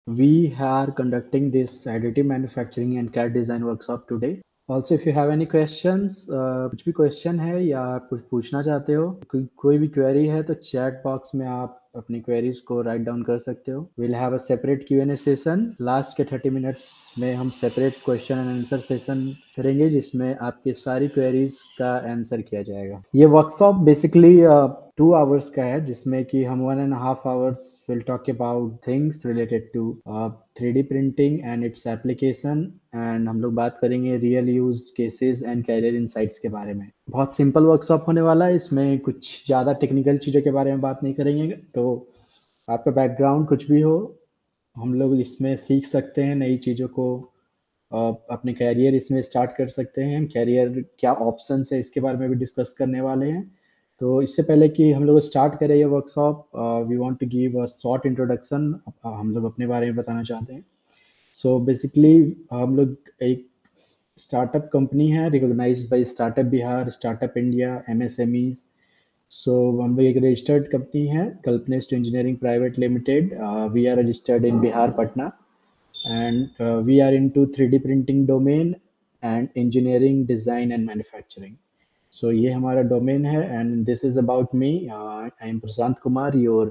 We are conducting this additive manufacturing and CAD design workshop today. Also, if you have any questions, कुछ भी question है या आप कुछ पूछना चाहते हो, कोई भी क्वेरी है तो चैट बॉक्स में आप अपनी क्वेरीज को राइट डाउन कर सकते हो. Will have a separate Q&A session. Last के 30 मिनट्स में हम separate question and answer session करेंगे जिसमें आपकी सारी क्वेरीज का आंसर किया जाएगा. ये वर्कशॉप बेसिकली 2 hours का है जिसमें कि हम 1.5 hours will talk about things related to 3D printing and its application and हम लोग बात करेंगे real use cases and career insights के बारे में. बहुत सिंपल वर्कशॉप होने वाला है. इसमें कुछ ज़्यादा टेक्निकल चीज़ों के बारे में बात नहीं करेंगे. तो आपका बैकग्राउंड कुछ भी हो, हम लोग इसमें सीख सकते हैं नई चीज़ों को. अपने कैरियर इसमें स्टार्ट कर सकते हैं. कैरियर क्या ऑप्शंस है इसके बारे में भी डिस्कस करने वाले हैं. तो इससे पहले कि हम लोग स्टार्ट करें ये workshop, we want to give a short introduction. हम लोग अपने बारे में बताना चाहते हैं. सो बेसिकली हम लोग एक स्टार्टअप कंपनी है recognised by startup Bihar, startup India, MSMEs. So हम लोग एक रजिस्टर्ड कंपनी है Kalpanist engineering private limited. We are registered in Bihar, Patna. And we are into 3D printing domain and engineering design and manufacturing. So ये हमारा domain है and this is about me. I am Prashant Kumar, your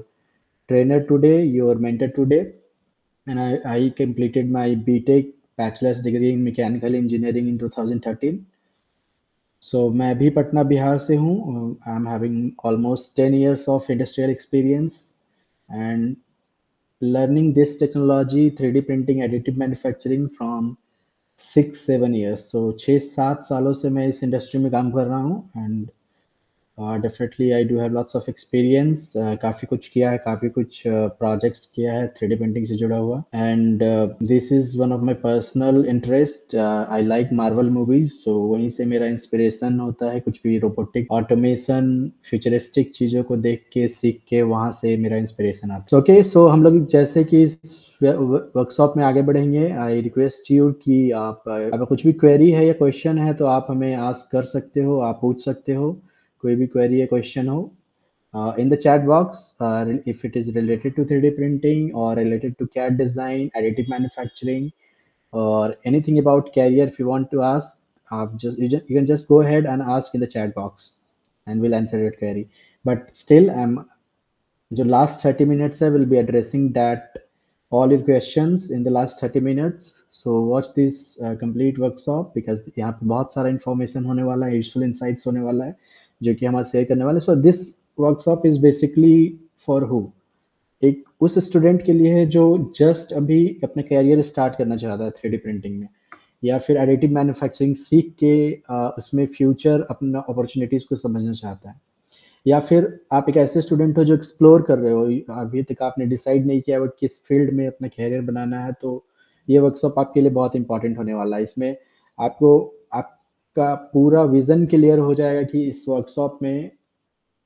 trainer today, your mentor today, and I completed my BTech bachelor's degree in mechanical engineering in 2013. So मैं भी पटना बिहार से हूँ. I am having almost 10 years of industrial experience and learning this technology 3D printing additive manufacturing from 6-7 years. So 6-7 सालों से मैं इस industry में काम कर रहा हूँ. And definitely I do have lots of experience. काफ़ी कुछ किया है, काफ़ी कुछ प्रोजेक्ट्स किया है 3D प्रिंटिंग से जुड़ा हुआ. And this is one of my personal interest. I like Marvel movies, so वहीं से मेरा इंस्पिरेशन होता है. कुछ भी रोबोटिक ऑटोमेशन फ्यूचरिस्टिक चीज़ों को देख के सीख के वहाँ से मेरा इंस्पिरेशन आता है. ओके, सो हम लोग जैसे कि वर्कशॉप में आगे बढ़ेंगे, आई रिक्वेस्ट यू कि आप अगर कुछ भी क्वेरी है या क्वेश्चन है तो आप हमें आस्क कर सकते हो, आप पूछ सकते हो. कोई भी क्वेरी या क्वेश्चन हो in the chat box, if it is related to 3D printing or related to CAD design, additive manufacturing, or anything about career, if you want to ask, you can just go ahead and ask in the chat box and we'll answer your query. But still, the last 30 minutes I will be addressing that all your questions in the last 30 minutes. So watch this complete workshop because यहाँ पे बहुत सारा information होने वाला है, useful insights होने वाला है जो कि हम आज शेयर करने वाले हैं. So this workshop is basically for who? एक उस स्टूडेंट के लिए है जो जस्ट अभी अपना कैरियर स्टार्ट करना चाहता है 3D प्रिंटिंग में, या फिर एडिटिव मैन्युफैक्चरिंग सीख के उसमें फ्यूचर अपना अपॉर्चुनिटीज़ को समझना चाहता है. या फिर आप एक ऐसे स्टूडेंट हो जो एक्सप्लोर कर रहे हो, अभी तक आपने डिसाइड नहीं किया वो किस फील्ड में अपना कैरियर बनाना है. तो ये वर्कशॉप आपके लिए बहुत इंपॉर्टेंट होने वाला है. इसमें आपको आपका पूरा विजन क्लियर हो जाएगा कि इस वर्कशॉप में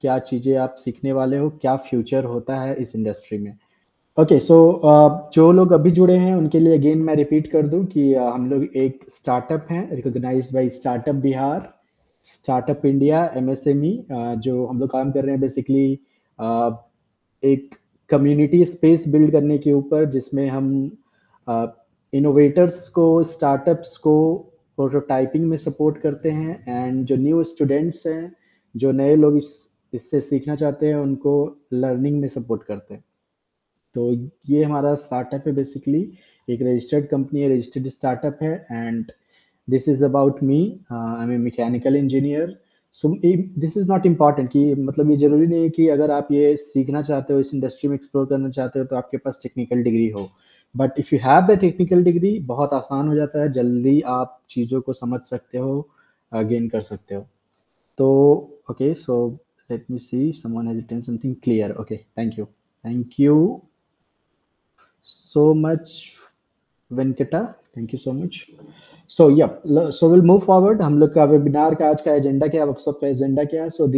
क्या चीज़ें आप सीखने वाले हो, क्या फ्यूचर होता है इस इंडस्ट्री में. ओके, सो जो लोग अभी जुड़े हैं उनके लिए अगेन मैं रिपीट कर दूं कि हम लोग एक स्टार्टअप हैं recognised by startup Bihar, startup India, MSME. जो हम लोग काम कर रहे हैं बेसिकली एक कम्युनिटी स्पेस बिल्ड करने के ऊपर जिसमें हम इनोवेटर्स को, स्टार्टअप्स को प्रोटोटाइपिंग में सपोर्ट करते हैं. एंड जो न्यू स्टूडेंट्स हैं, जो नए लोग इससे सीखना चाहते हैं, उनको लर्निंग में सपोर्ट करते हैं. तो ये हमारा स्टार्टअप है बेसिकली. एक रजिस्टर्ड कंपनी है, रजिस्टर्ड स्टार्टअप है. And this is about me. I am a mechanical engineer. So this is not important कि मतलब ये जरूरी नहीं है कि अगर आप ये सीखना चाहते हो, इस इंडस्ट्री में एक्सप्लोर करना चाहते हो तो आपके पास टेक्निकल डिग्री हो. But if you have the technical degree बहुत आसान हो जाता है, जल्दी आप चीज़ों को समझ सकते हो, गेन कर सकते हो. तो okay, so let me see someone has written something clear. Okay, thank you so much, Venkata. Thank you so much. So yeah, so we'll move forward. हम लोग का वेबिनार का आज का एजेंडा क्या है, वर्कशॉप का एजेंडा क्या है. सो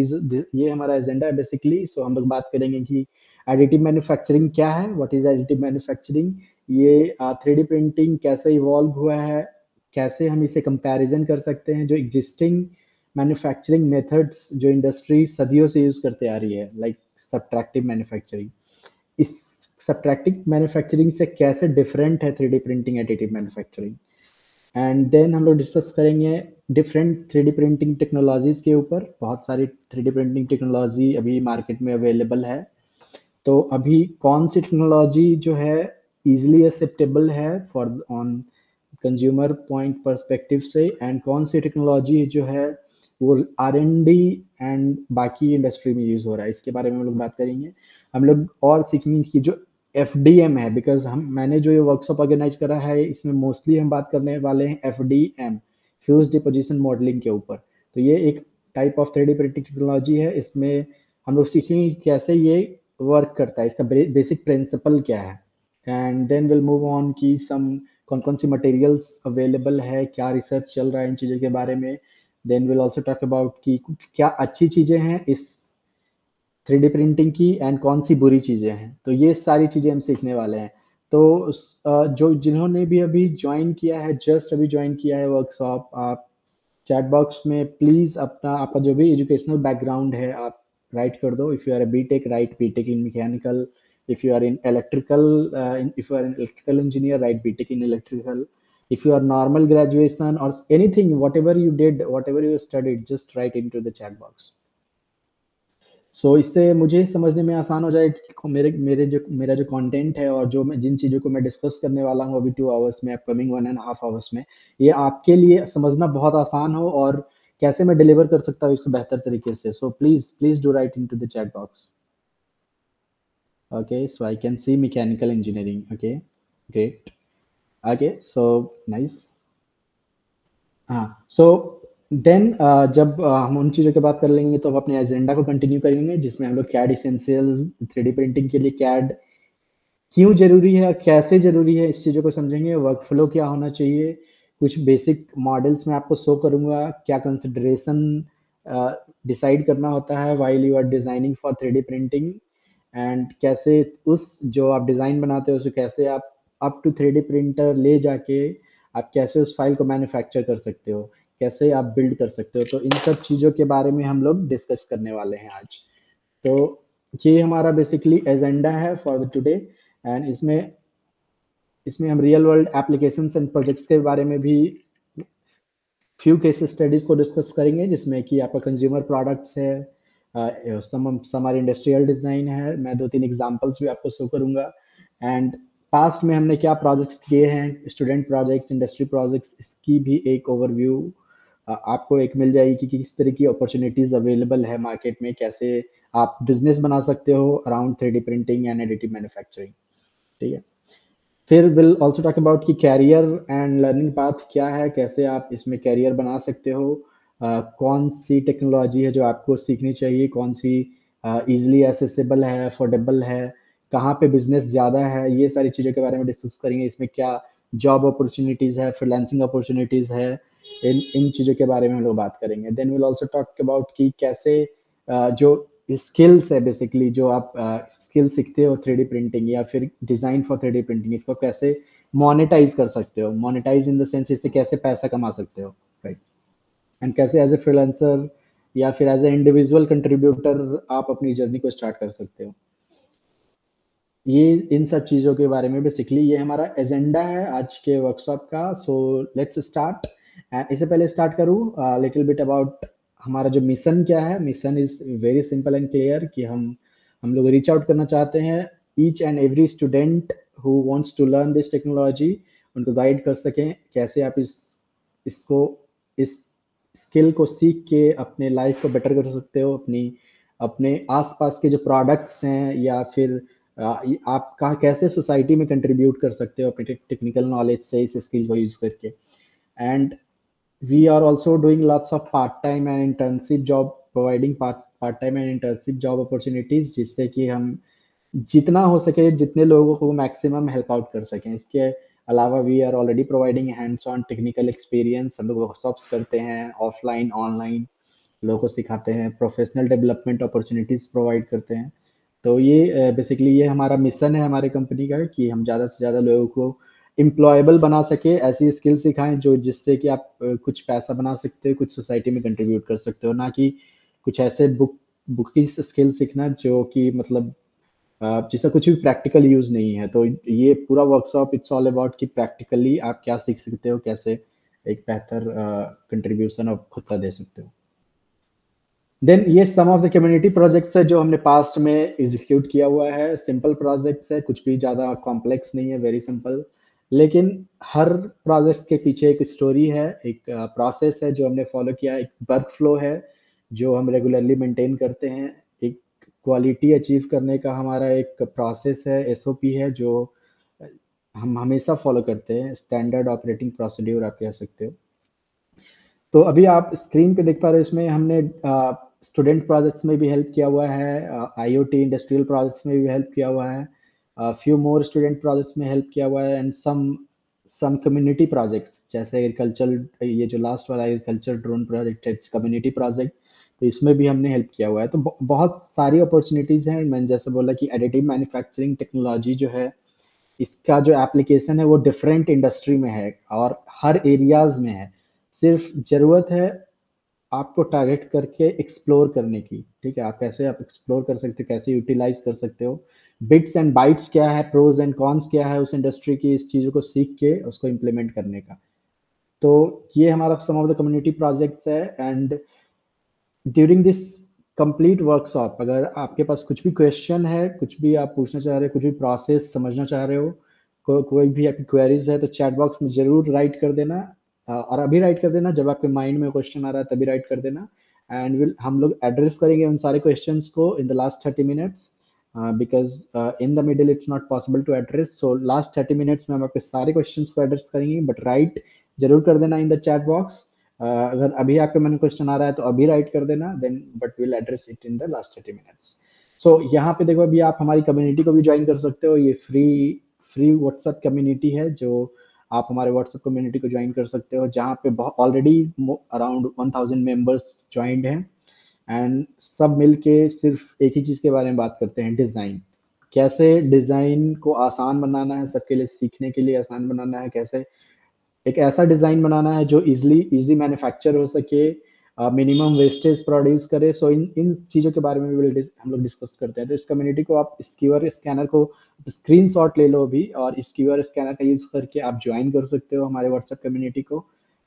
ये हमारा एजेंडा है बेसिकली. सो हम लोग बात करेंगे कि एडिटिव मैन्युफैक्चरिंग क्या है, व्हाट इज एडिटिव मैन्युफैक्चरिंग, ये 3D प्रिंटिंग कैसे इवॉल्व हुआ है, कैसे हम इसे कंपैरिजन कर सकते हैं जो एग्जिस्टिंग मैन्युफैक्चरिंग मेथड्स जो इंडस्ट्री सदियों से यूज करते आ रही है, लाइक सब्ट्रैक्टिव मैन्युफैक्चरिंग. इस सब्ट्रैक्टिव मैन्युफैक्चरिंग से कैसे डिफरेंट है 3D printing additive manufacturing. And then हम लोग डिस्कस करेंगे डिफरेंट 3D प्रिंटिंग टेक्नोलॉजीज़ के ऊपर। बहुत सारी 3D प्रिंटिंग टेक्नोलॉजी अभी मार्केट में अवेलेबल है। तो अभी कौन सी टेक्नोलॉजी जो है ईजिली एक्सेप्टेबल है for on consumer point perspective से, एंड कौन सी टेक्नोलॉजी जो है वो R&D एंड बाकी इंडस्ट्री में यूज़ हो रहा है, इसके बारे में हम लोग बात करेंगे। हम लोग और सीखेंगे कि जो FDM है, बिकॉज मैंने जो ये वर्कशॉप ऑर्गेनाइज करा है इसमें मोस्टली हम बात करने वाले हैं FDM, फ्यूज डिपोजिशन मॉडलिंग के ऊपर। तो ये एक type of 3D printing technology है। इसमें हम लोग सीखेंगे कैसे ये वर्क करता है, इसका बेसिक प्रिंसिपल क्या है। And then will move on की कौन कौन सी मटेरियल्स अवेलेबल है, क्या रिसर्च चल रहा है इन चीज़ों के बारे में। Then will also talk about कि क्या अच्छी चीज़ें हैं इस 3D प्रिंटिंग की एंड कौन सी बुरी चीज़ें हैं। तो ये सारी चीज़ें हम सीखने वाले हैं। तो जो जिन्होंने भी अभी ज्वाइन किया है, जस्ट अभी ज्वाइन किया है वर्कशॉप, आप चैट बॉक्स में प्लीज़ अपना आपका जो भी एजुकेशनल बैकग्राउंड है आप राइट कर दो। If you are a BTech, write BTech in mechanical. If you are in electrical, if you are an electrical engineer, write BTech in electrical. If you are normal graduation और anything, whatever you did, whatever you studied, just write into the chat box. So इससे मुझे समझने में आसान हो जाए कि मेरा जो कंटेंट है और जो मैं जिन चीज़ों को मैं डिस्कस करने वाला हूँ अभी 2 आवर्स में, अपकमिंग 1 एंड हाफ आवर्स में, ये आपके लिए समझना बहुत आसान हो और कैसे मैं डिलीवर कर सकता हूँ इसको बेहतर तरीके से। So please do right into the chat box. Okay, so I can see mechanical engineering. Okay, great. Okay, so nice. हाँ, सो देन जब हम उन चीज़ों की बात कर लेंगे तो हम अपने एजेंडा को कंटिन्यू करेंगे, जिसमें हम लोग कैड एसेंशियल 3D प्रिंटिंग के लिए कैड क्यों ज़रूरी है, कैसे ज़रूरी है, इस चीज़ों को समझेंगे। वर्क फ्लो क्या होना चाहिए, कुछ बेसिक मॉडल्स मैं आपको शो करूँगा, क्या कंसिडरेशन डिसाइड करना होता है while you are designing for 3D printing, and कैसे उस जो आप डिज़ाइन बनाते हो उसे कैसे आप अप टू 3D प्रिंटर ले जाके आप कैसे उस फाइल को मैन्युफैक्चर कर सकते हो, कैसे आप बिल्ड कर सकते हो। तो इन सब चीज़ों के बारे में हम लोग डिस्कस करने वाले हैं आज। तो ये हमारा बेसिकली एजेंडा है फॉर द टुडे। एंड इसमें इसमें हम real world applications and projects के बारे में भी फ्यू केस स्टडीज़ को डिस्कस करेंगे, जिसमें कि आपका कंज्यूमर प्रोडक्ट्स है, हमारी इंडस्ट्रियल डिज़ाइन है। मैं 2-3 एग्जांपल्स भी आपको शो करूँगा। एंड पास्ट में हमने क्या प्रोजेक्ट्स किए हैं, स्टूडेंट प्रोजेक्ट्स, इंडस्ट्री प्रोजेक्ट्स, इसकी भी एक ओवरव्यू आपको एक मिल जाएगी कि किस तरह की अपॉर्चुनिटीज़ अवेलेबल है मार्केट में, कैसे आप बिज़नेस बना सकते हो around 3D printing and additive manufacturing. ठीक है? फिर विल ऑल्सो टॉक अबाउट कि कैरियर एंड लर्निंग पाथ क्या है, कैसे आप इसमें कैरियर बना सकते हो, कौन सी टेक्नोलॉजी है जो आपको सीखनी चाहिए, कौन सी ईजिली एसेसिबल है, अफोर्डेबल है, कहाँ पे बिजनेस ज़्यादा है, ये सारी चीज़ों के बारे में डिस्कस करेंगे। इसमें क्या जॉब अपॉर्चुनिटीज़ है, फ्रीलांसिंग अपॉर्चुनिटीज़ है, इन इन चीज़ों के बारे में हम लोग बात करेंगे। Then will also talk about कि कैसे जो स्किल्स है बेसिकली, जो आप स्किल सीखते हो 3D प्रिंटिंग या फिर डिज़ाइन फॉर 3D प्रिंटिंग, इसको कैसे मोनेटाइज कर सकते हो, मोनेटाइज इन द सेंस इससे कैसे पैसा कमा सकते हो, राइट। एंड कैसे एज ए फ्रीलांसर या फिर एज ए इंडिविजुअल कंट्रीब्यूटर आप अपनी जर्नी को स्टार्ट कर सकते हो। ये इन सब चीज़ों के बारे में बेसिकली ये हमारा एजेंडा है आज के वर्कशॉप का। So let's start. एंड इससे पहले स्टार्ट करूँ लिटिल बिट अबाउट हमारा जो मिशन क्या है। Mission is very simple and clear कि हम लोग रीच आउट करना चाहते हैं each and every student who wants to learn this technology, उनको गाइड कर सकें कैसे आप इसको इस स्किल को सीख के अपने लाइफ को बेटर कर सकते हो, अपने आसपास के जो प्रोडक्ट्स हैं या फिर आप कहाँ कैसे सोसाइटी में कंट्रीब्यूट कर सकते हो अपने टेक्निकल नॉलेज से इस स्किल को यूज़ करके। And we are also doing lots of part time and internship job, providing part time and internship job opportunities, जिससे कि हम जितना हो सके जितने लोगों को मैक्सिमम हेल्प आउट कर सकें। इसके अलावा we are already providing hands on technical experience. हम लोग वर्कशॉप्स करते हैं ऑफलाइन ऑनलाइन, लोगों को सिखाते हैं, प्रोफेशनल डेवलपमेंट अपॉर्चुनिटीज़ प्रोवाइड करते हैं। तो ये बेसिकली ये हमारा मिशन है हमारे कंपनी का कि हम ज़्यादा से ज़्यादा लोगों को एम्प्लॉयबल बना सके, ऐसी स्किल सिखाएँ जो जिससे कि आप कुछ पैसा बना सकते हो, कुछ सोसाइटी में कंट्रीब्यूट कर सकते हो, ना कि कुछ ऐसे बुक की स्किल सीखना जो कि मतलब जिसका कुछ भी प्रैक्टिकल यूज़ नहीं है। तो ये पूरा वर्कशॉप इट्स ऑल अबाउट कि प्रैक्टिकली आप क्या सीख सकते हो, कैसे एक बेहतर कंट्रीब्यूशन आप खुद का दे सकते हो। देन ये सम ऑफ द कम्युनिटी प्रोजेक्ट्स है जो हमने पास्ट में एग्जीक्यूट किया हुआ है। सिंपल प्रोजेक्ट्स है, कुछ भी ज़्यादा कॉम्प्लेक्स नहीं है, वेरी सिंपल। लेकिन हर प्रोजेक्ट के पीछे एक स्टोरी है, एक प्रोसेस है जो हमने फॉलो किया है, एक वर्क फ्लो है जो हम रेगुलरली मेंटेन करते हैं, एक क्वालिटी अचीव करने का हमारा एक प्रोसेस है, एसओपी है जो हम हमेशा फॉलो करते हैं, स्टैंडर्ड ऑपरेटिंग प्रोसीड्यूर आप कह सकते हो। तो अभी आप स्क्रीन पे देख पा रहे हो, इसमें हमने स्टूडेंट प्रोजेक्ट्स में भी हेल्प किया हुआ है, आईओटी इंडस्ट्रियल प्रोजेक्ट्स में भी हेल्प किया हुआ है, फ्यू मोर स्टूडेंट प्रोजेक्ट्स में हेल्प किया हुआ है, एंड सम कम्युनिटी प्रोजेक्ट्स जैसे एग्रीकल्चर, ये जो लास्ट वाला एग्रीकल्चर ड्रोन प्रोजेक्ट है, इट्स कम्युनिटी प्रोजेक्ट, तो इसमें भी हमने हेल्प किया हुआ है। तो बहुत सारी अपॉर्चुनिटीज़ हैं। मैंने जैसे बोला कि एडिटिव मैन्युफैक्चरिंग टेक्नोलॉजी जो है, इसका जो एप्लीकेशन है वो डिफरेंट इंडस्ट्री में है और हर एरियाज में है। सिर्फ ज़रूरत है आपको टारगेट करके एक्सप्लोर करने की, ठीक है? आप एक्सप्लोर कर सकते हो, कैसे यूटिलाइज़ कर सकते हो। बिट्स एंड बाइट्स क्या है, प्रोज़ एंड कॉन्स क्या है उस इंडस्ट्री की, इस चीज़ों को सीख के उसको इम्प्लीमेंट करने का। तो ये हमारा सम ऑफ द कम्युनिटी प्रोजेक्ट्स है। And during this complete workshop अगर आपके पास कुछ भी क्वेश्चन है, कुछ भी आप पूछना चाह रहे हो, कुछ भी प्रोसेस समझना चाह रहे हो, कोई भी आपकी क्वेरीज है, तो चैट बॉक्स में ज़रूर राइट कर देना। और अभी राइट कर देना, जब आपके माइंड में क्वेश्चन आ रहा है तभी राइट कर देना। एंड विल हम लोग एड्रेस करेंगे उन सारे क्वेश्चंस को in the last 30 minutes, because in the middle it's not possible to address. So last 30 minutes में हम आपके सारे क्वेश्चंस को एड्रेस करेंगे, बट राइट जरूर कर देना इन द चैट बॉक्स। अगर अभी आपके मन में क्वेश्चन आ रहा है तो अभी राइट कर देना, then but will address it in the last 30 minutes. So यहाँ पे देखो, अभी आप हमारी कम्युनिटी को भी ज्वाइन कर सकते हो। ये फ्री व्हाट्सएप कम्युनिटी है जो आप हमारे व्हाट्सएप कम्युनिटी को ज्वाइन कर सकते हो, जहाँ पे ऑलरेडी अराउंड 1000 मेंबर्स ज्वाइंड हैं। एंड सब मिलके सिर्फ एक ही चीज़ के बारे में बात करते हैं, डिज़ाइन। कैसे डिज़ाइन को आसान बनाना है, सबके लिए सीखने के लिए आसान बनाना है, कैसे एक ऐसा डिज़ाइन बनाना है जो ईज़ी मैन्युफैक्चर हो सके, मिनिमम वेस्टेज प्रोड्यूस करे। सो इन इन चीज़ों के बारे में भी हम लोग डिस्कस करते हैं। तो इस कम्युनिटी को आप इस क्यूआर स्कैनर को स्क्रीनशॉट ले लो अभी, और इस क्यूआर स्कैनर का यूज़ करके आप ज्वाइन कर सकते हो हमारे व्हाट्सएप कम्युनिटी को।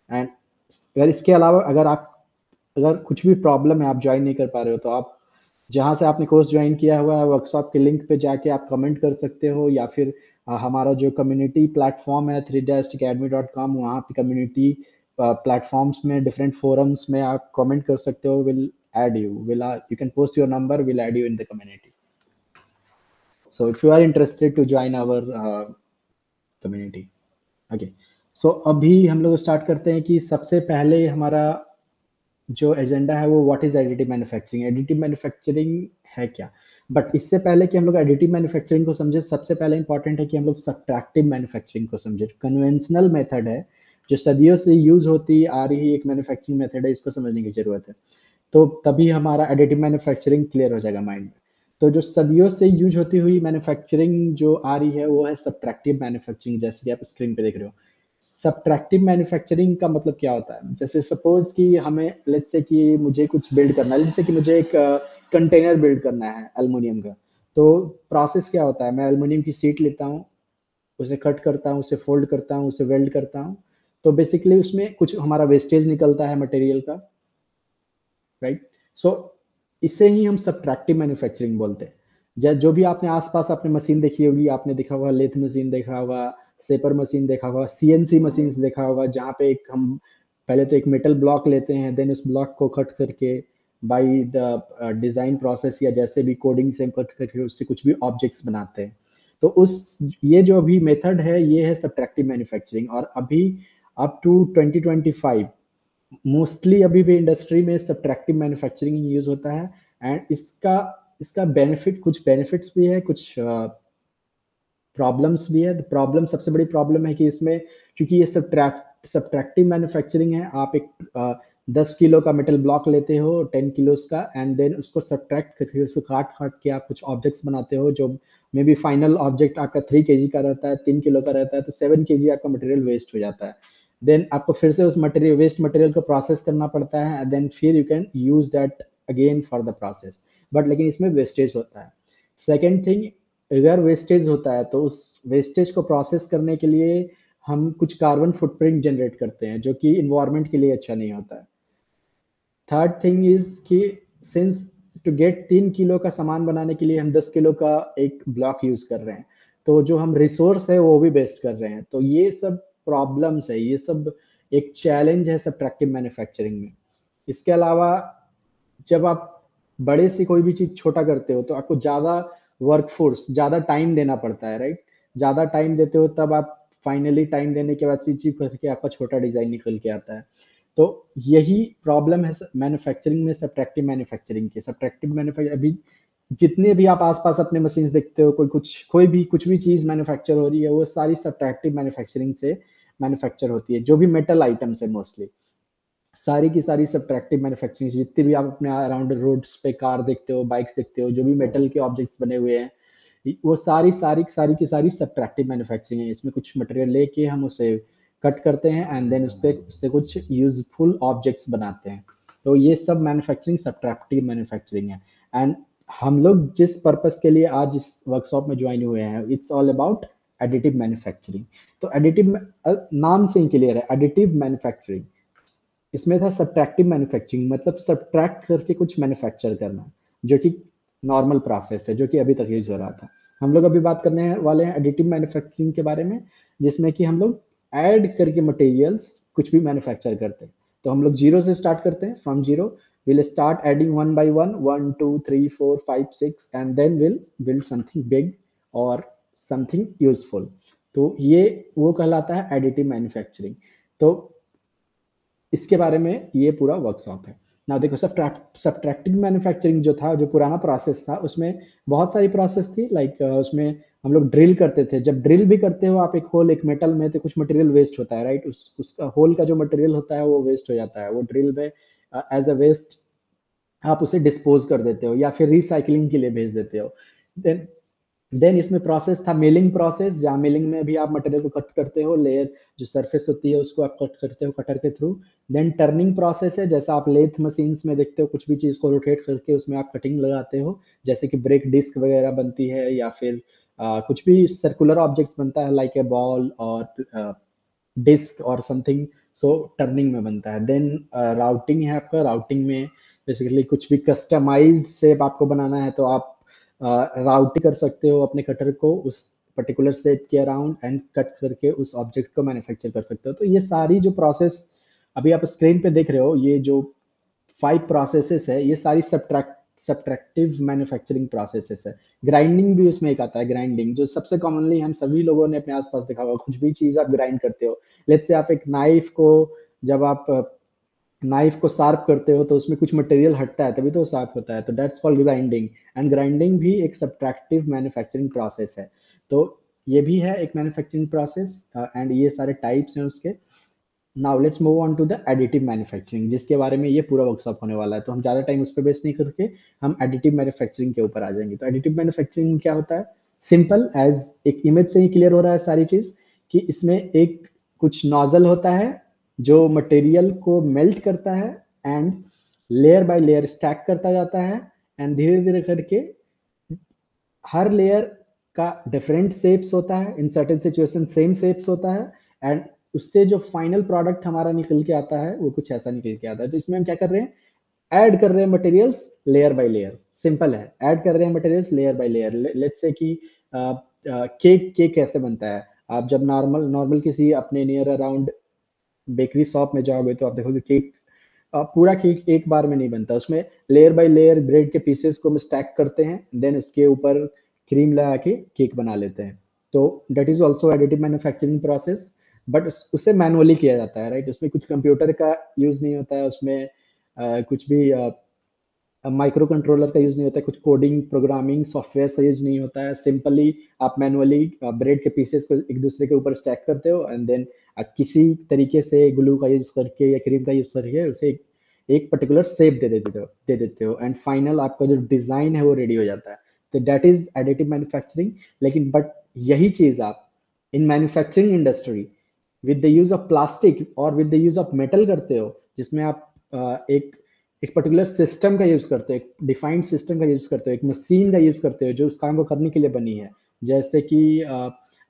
एंड अगर इसके अलावा अगर कुछ भी प्रॉब्लम है, आप ज्वाइन नहीं कर पा रहे हो, तो आप जहाँ से आपने कोर्स ज्वाइन किया हुआ है वर्कशॉप के लिंक पे जाके आप कमेंट कर सकते हो, या फिर हमारा जो कम्युनिटी प्लेटफॉर्म है 3dacademy.com, वहाँ पे कम्युनिटी प्लेटफॉर्म्स में डिफरेंट फोरम्स में आप कमेंट कर सकते हो। Will add you will you can post your number, will add you in the community. So if you are interested to join our community, okay. So अभी हम लोग start करते हैं कि सबसे पहले हमारा जो एजेंडा है वो what is additive manufacturing. Additive manufacturing है क्या? बट इससे पहले कि हम लोग एडिटिव मैन्युफैक्चरिंग को समझे, सबसे पहले इंपॉर्टेंट है कि हम लोग सब्ट्रैक्टिव मैन्युफैक्चरिंग को समझे। कन्वेंशनल मेथड है जो सदियों से यूज होती आ रही एक मैन्युफैक्चरिंग मेथड है, इसको समझने की जरूरत है। तो तभी हमारा एडिटिव मैन्युफैक्चरिंग क्लियर हो जाएगा माइंड में। तो जो सदियों से यूज होती हुई मैन्युफैक्चरिंग जो आ रही है वो है सब्ट्रैक्टिव मैन्युफैक्चरिंग, जैसे कि आप स्क्रीन पे देख रहे हो। सब्ट्रैक्टिव मैन्युफैक्चरिंग का मतलब क्या होता है? जैसे सपोज कि हमें लेट्स से कि मुझे कुछ बिल्ड करना है, लेट्स से कि मुझे एक कंटेनर बिल्ड करना है एल्युमिनियम का। तो प्रोसेस क्या होता है? मैं एल्युमिनियम की शीट लेता हूँ, उसे कट करता हूँ, उसे फोल्ड करता हूँ, उसे वेल्ड करता हूँ। तो बेसिकली उसमें कुछ हमारा वेस्टेज निकलता है मटेरियल का, राइट? सो इसे ही हम सब्ट्रैक्टिव मैन्युफैक्चरिंग बोलते हैं। जो भी आपने आसपास आपने मशीन देखी होगी, आपने देखा होगा लेथ मशीन देखा होगा, सेपर मशीन देखा होगा, सीएनसी मशीन देखा होगा, जहाँ पे एक हम पहले तो एक मेटल ब्लॉक लेते हैं, देन उस ब्लॉक को कट करके बाई द डिजाइन प्रोसेस या जैसे भी कोडिंग से कट करके उससे कुछ भी ऑब्जेक्ट्स बनाते हैं। तो उस ये जो अभी मेथड है ये है सब्ट्रैक्टिव मैन्युफैक्चरिंग। और अभी अप टू 2025 मोस्टली अभी भी इंडस्ट्री में सब्ट्रैक्टिव मैन्युफैक्चरिंग यूज होता है। एंड इसका इसका बेनिफिट, कुछ बेनिफिट्स भी है, कुछ प्रॉब्लम्स भी है। प्रॉब्लम, सबसे बड़ी प्रॉब्लम है कि इसमें क्योंकि ये सब्ट्रैक्टिव मैन्युफैक्चरिंग है, आप एक 10 किलो का मेटल ब्लॉक लेते हो 10 किलोस का, एंड देन उसको सब्ट्रैक्ट करके उसको काट काट के आप कुछ ऑब्जेक्ट्स बनाते हो, जो मे बी फाइनल ऑब्जेक्ट आपका 3 kg का रहता है, 3 किलो का रहता है, तो 7 kg आपका मटेरियल वेस्ट हो जाता है। देन आपको फिर से उस मटेरियल, वेस्ट मटेरियल को प्रोसेस करना पड़ता है, देन फिर you can use that again for the process. But लेकिन इसमें वेस्टेज होता है। सेकेंड थिंग, अगर वेस्टेज होता है तो उस वेस्टेज को प्रोसेस करने के लिए हम कुछ कार्बन फुटप्रिंट जनरेट करते हैं जो कि इन्वायरमेंट के लिए अच्छा नहीं होता है। थर्ड थिंग इज कि सिंस टू गेट 3 किलो का सामान बनाने के लिए हम 10 किलो का एक ब्लॉक यूज कर रहे हैं, तो जो हम रिसोर्स है वो भी वेस्ट कर रहे हैं। तो ये सब प्रॉब्लम्स है, ये सब एक चैलेंज है सब्ट्रैक्टिव मैन्युफैक्चरिंग में। इसके अलावा जब आप बड़े से कोई भी चीज छोटा करते हो तो आपको ज्यादा वर्कफोर्स, ज्यादा टाइम देना पड़ता है, राइट? ज्यादा टाइम देते हो तब आप फाइनली टाइम देने के बाद चीज करके आपका छोटा डिजाइन निकल के आता है। तो यही प्रॉब्लम है मैन्युफैक्चरिंग में, सब्ट्रैक्टिव मैन्युफैक्चरिंग के। सब्ट्रैक्टिव मैन्युफैक्चरिंग अभी जितने भी आप आसपास अपने मशीन्स देखते हो, कुछ भी चीज मैन्युफैक्चर हो रही है वो सारी सब्ट्रैक्टिव मैन्युफैक्चरिंग से मैन्युफैक्चर होती है। जो भी मेटल आइटम्स है मोस्टली सारी की सारी सब्ट्रैक्टिव मैन्युफैक्चरिंग, जितनी भी आप अपने अराउंड रोड्स पे कार देखते हो, बाइक्स देखते हो, जो भी मेटल के ऑब्जेक्ट्स बने हुए हैं, वो सारी की सारी सब्ट्रैक्टिव मैन्युफैक्चरिंग है। इसमें कुछ मटेरियल लेके हम उसे कट करते हैं एंड देन उससे कुछ यूजफुल ऑब्जेक्ट्स बनाते हैं। तो ये सब मैन्युफैक्चरिंग सब्ट्रैक्टिव मैन्युफैक्चरिंग है। एंड हम लोग जिस पर्पस के लिए आज इस वर्कशॉप में ज्वाइन हुए हैं, it's all about additive manufacturing. तो एडिटिव नाम से ही क्लियर है, एडिटिव मैन्युफैक्चरिंग। इसमें था सब्ट्रैक्टिव मैन्युफैक्चरिंग, मतलब सब्ट्रैक्ट करके कुछ मैन्युफैक्चर करना, जो कि नॉर्मल प्रोसेस है, जो कि अभी तक यूज हो रहा था। हम लोग अभी बात करने वाले हैं एडिटिव मैन्युफैक्चरिंग के बारे में, जिसमें कि हम लोग ऐड करके मटेरियल्स कुछ भी मैन्युफैक्चर करते हैं। तो हम लोग जीरो से स्टार्ट करते हैं, from zero we'll start adding one by one, 1 2 3 4 5 6, and then we'll build something big or something useful। तो ये वो कहलाता है एडिटिव मैन्युफैक्चरिंग। तो इसके बारे में ये पूरा वर्कशॉप है ना। देखो, सब्ट्रैक्टिव मैन्युफैक्चरिंग जो था, जो पुराना प्रोसेस था, उसमें बहुत सारी प्रोसेस थी। लाइक उसमें हम लोग ड्रिल करते थे। जब ड्रिल भी करते हो आप एक होल एक मेटल में, तो कुछ मटेरियल वेस्ट होता है, राइट? उसका होल का जो मटेरियल होता है वो वेस्ट हो जाता है, वो ड्रिल में एज अ वेस्ट आप उसे डिस्पोज कर देते हो या फिर रिसाइकलिंग के लिए भेज देते हो। देन देन इसमें प्रोसेस था मिलिंग प्रोसेस, जहाँ मिलिंग में भी आप मटेरियल को कट करते हो, लेयर जो सरफेस होती है उसको आप कट करते हो कटर के थ्रू। देन टर्निंग प्रोसेस है, जैसा आप लेथ मशीन्स में देखते हो, कुछ भी चीज को रोटेट करके उसमें आप कटिंग लगाते हो, जैसे कि ब्रेक डिस्क वगैरह बनती है, या फिर कुछ भी सर्कुलर ऑब्जेक्ट्स बनता है लाइक ए बॉल और डिस्क और समथिंग। सो टर्निंग में बनता है। देन राउटिंग है आपका। राउटिंग में बेसिकली कुछ भी कस्टमाइज शेप आपको बनाना है तो आप राउटिंग कर सकते हो अपने कटर को उस पर्टिकुलर शेप के अराउंड एंड कट करके उस ऑब्जेक्ट को मैन्युफैक्चर कर सकते हो। तो ये सारी जो प्रोसेस अभी आप स्क्रीन पे देख रहे हो, ये जो 5 प्रोसेसेस है, ये सारी सब्ट्रैक्टिव मैन्युफैक्चरिंग प्रोसेसेस है। ग्राइंडिंग भी उसमें एक आता है। ग्राइंडिंग जो सबसे कॉमनली हम सभी लोगों ने अपने आसपास देखा होगा, कुछ भी चीज आप ग्राइंड करते हो। लेट्स से आप एक नाइफ को, जब आप नाइफ को शार्प करते हो तो उसमें कुछ मटेरियल हटता है तभी तो शार्प होता है, तो that's called grinding. And grinding भी एक सब्ट्रैक्टिव मैन्युफैक्चरिंग प्रोसेस है। तो ये भी है एक मैन्युफैक्चरिंग प्रोसेस एंड ये सारे टाइप्स हैं उसके। Now let's move on to the additive manufacturing, जिसके बारे में ये पूरा वर्कशॉप होने वाला है। तो हम ज़्यादा टाइम उस पर वेस्ट नहीं करके हम एडिटिव मैन्युफैक्चरिंग के ऊपर आ जाएंगे। तो एडिटिव मैन्युफैक्चरिंग में क्या होता है? सिंपल एज एक इमेज से ही क्लियर हो रहा है सारी चीज़, कि इसमें एक कुछ नोजल होता है जो मटेरियल को मेल्ट करता है and layer by layer stack करता जाता है, एंड धीरे धीरे करके हर लेयर का डिफरेंट शेप्स होता है, in certain situation same shapes होता है, एंड उससे जो फाइनल प्रोडक्ट हमारा निकल के आता है वो कुछ ऐसा निकल के आता है। तो इसमें हम क्या कर रहे हैं? ऐड कर रहे हैं materials layer by layer. Simple है, ऐड कर रहे हैं materials layer by layer. Let's say कि केक केक कैसे बनता है? आप जब नॉर्मल नॉर्मल किसी अपने नियर अराउंड बेकरी शॉप में जाओगे तो आप देखोगे केक, पूरा केक एक बार में नहीं बनता। उसमें लेयर बाय लेयर ब्रेड के पीसेस को हम स्टैक करते हैं, देन उसके ऊपर क्रीम लगा के केक बना लेते हैं। तो that is also additive manufacturing process, but उसे मैनुअली किया जाता है, राइट? उसमें कुछ कंप्यूटर का यूज नहीं होता है, उसमें कुछ भी माइक्रो कंट्रोलर का यूज नहीं होता है, कुछ कोडिंग प्रोग्रामिंग सॉफ्टवेयर का यूज नहीं होता है। सिंपली आप मैनुअली ब्रेड के पीसेस को एक दूसरे के ऊपर स्टैक करते हो, एंड देन किसी तरीके से ग्लू का यूज करके या क्रीम का यूज करके उसे एक पर्टिकुलर शेप दे देते हो एंड फाइनल आपका जो डिजाइन है वो रेडी हो जाता है। तो दैट इज एडिटिव मैन्युफैक्चरिंग। लेकिन बट यही चीज आप in manufacturing industry with the use of plastic और with the use of metal करते हो, जिसमें आप एक एक पर्टिकुलर सिस्टम का यूज़ करते हो, एक डिफाइंड सिस्टम का यूज़ करते हो, एक मशीन का यूज़ करते हो जो उस काम को करने के लिए बनी है। जैसे कि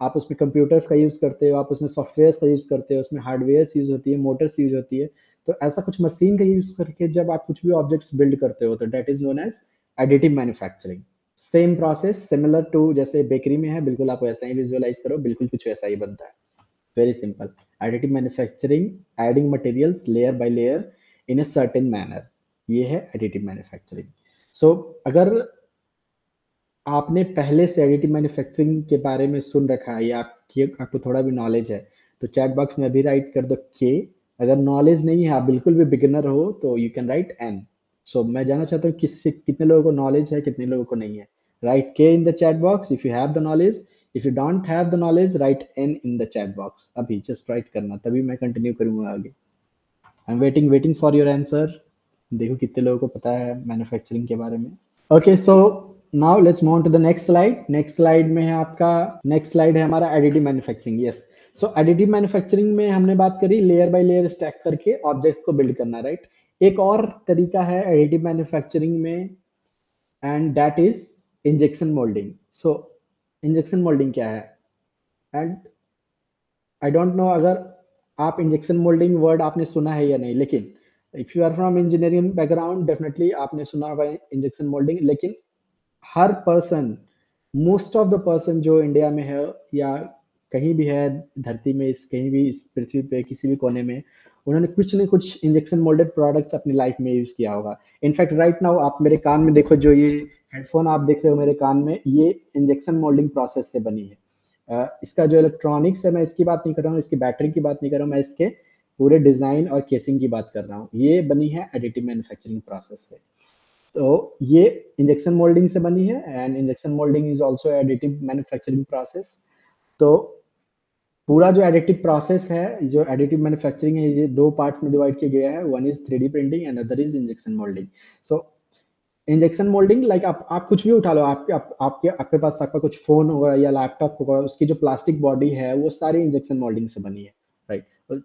आप उसमें कंप्यूटर्स का यूज़ करते हो, आप उसमें सॉफ्टवेयर्स का यूज़ करते हो, उसमें हार्डवेयर्स यूज़ होती है, मोटर्स यूज़ होती है। तो ऐसा कुछ मशीन का यूज़ करके जब आप कुछ भी ऑब्जेक्ट्स बिल्ड करते हो तो that is known as additive manufacturing. Same process similar to जैसे बेकरी में है, बिल्कुल आप वैसा ही विजुअलाइज़ करो, बिल्कुल कुछ वैसा ही बनता है। Very simple. Additive manufacturing, adding materials layer by layer in a certain manner. ये है additive manufacturing. So अगर आपने पहले से एडिटिव मैन्युफैक्चरिंग के बारे में सुन रखा है या आपको थोड़ा भी नॉलेज है तो चैट बॉक्स में अभी राइट कर दो के। अगर नॉलेज नहीं है, आप बिल्कुल भी बिगिनर हो तो यू कैन राइट एन। सो मैं जानना चाहता हूँ किससे कितने लोगों को नॉलेज है, कितने लोगों को नहीं है। राइट के in the chat box if you have the knowledge. If you don't have the knowledge write N in the chat box. अभी जस्ट राइट करना, तभी मैं कंटिन्यू करूंगा आगे। I am waiting for your answer. देखो कितने लोगों को पता है मैन्युफैक्चरिंग के बारे में। Okay, so now let's move on to the next slide. Next slide में है आपका, नेक्स्ट स्लाइड है हमारा additive manufacturing. Yes, so additive manufacturing में हमने बात करी लेयर बाय लेयर स्टैक करके ऑब्जेक्ट्स को बिल्ड करना, राइट। एक और तरीका है एडिटिव मैन्युफैक्चरिंग में and that is injection moulding. So injection moulding क्या है? एंड आई डोंट नो अगर आप इंजेक्शन मोल्डिंग वर्ड आपने सुना है या नहीं, लेकिन if you are from engineering background definitely आपने सुना होगा इंजेक्शन मोल्डिंग। लेकिन हर person, most of the person जो इंडिया में है या कहीं भी है धरती में, इस कहीं भी इस पृथ्वी पे किसी भी कोने में, उन्होंने कुछ न कुछ इंजेक्शन मोल्डेड प्रोडक्ट्स अपनी लाइफ में यूज किया होगा। इनफैक्ट राइट नाउ आप मेरे कान में देखो, जो ये हेडफोन आप देख रहे हो मेरे कान में, ये इंजेक्शन मोल्डिंग प्रोसेस से बनी है। इसका जो इलेक्ट्रॉनिक्स है मैं इसकी बात नहीं कर रहा हूँ, इसकी बैटरी की बात नहीं कर रहा हूँ, मैं इसके पूरे डिजाइन और केसिंग की बात कर रहा हूँ। ये बनी है एडिटिव मैन्युफैक्चरिंग प्रोसेस से। तो ये इंजेक्शन मोल्डिंग से बनी है and injection moulding is also additive manufacturing process. तो पूरा जो एडिटिव प्रोसेस है, जो एडिटिव मैन्युफैक्चरिंग है, ये दो पार्ट्स में डिवाइड किया गया है। One is 3D printing and other is injection moulding. So injection moulding like आप कुछ भी उठा लो, आपके पास आपका कुछ फोन होगा या लैपटॉप होगा, उसकी जो प्लास्टिक बॉडी है वो सारी इंजेक्शन मोल्डिंग से बनी है, राइट।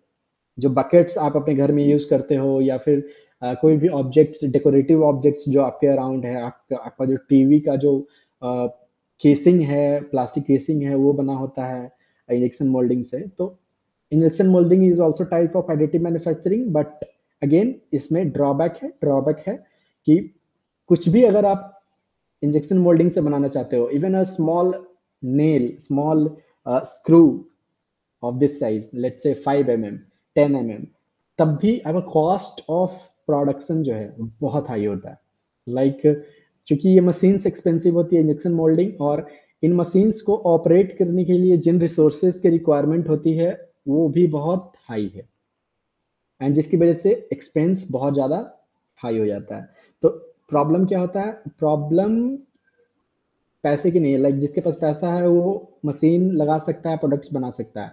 जो बकेट्स आप अपने घर में यूज करते हो या फिर कोई भी ऑब्जेक्ट्स, डेकोरेटिव ऑब्जेक्ट्स जो आपके अराउंड है, आपका जो टीवी का जो केसिंग है, प्लास्टिक केसिंग है, वो बना होता है इंजेक्शन मोल्डिंग से। तो injection moulding is also type of additive manufacturing, but again इसमें ड्रॉबैक है कि कुछ भी अगर आप इंजेक्शन मोल्डिंग से बनाना चाहते हो, even a small nail, small screw of this size, let's say 5 mm, 10 mm, तब भी आपका कॉस्ट ऑफ प्रोडक्शन जो है बहुत हाई होता है। लाइक चूंकि ये मशीन्स एक्सपेंसिव होती है इंजेक्शन मोल्डिंग, और इन मशीन्स को ऑपरेट करने के लिए जिन रिसोर्सेज की रिक्वायरमेंट होती है वो भी बहुत हाई है, एंड जिसकी वजह से एक्सपेंस बहुत ज़्यादा हाई हो जाता है। तो प्रॉब्लम क्या होता है? प्रॉब्लम पैसे की नहीं है। लाइक जिसके पास पैसा है वो मशीन लगा सकता है, प्रोडक्ट्स बना सकता है।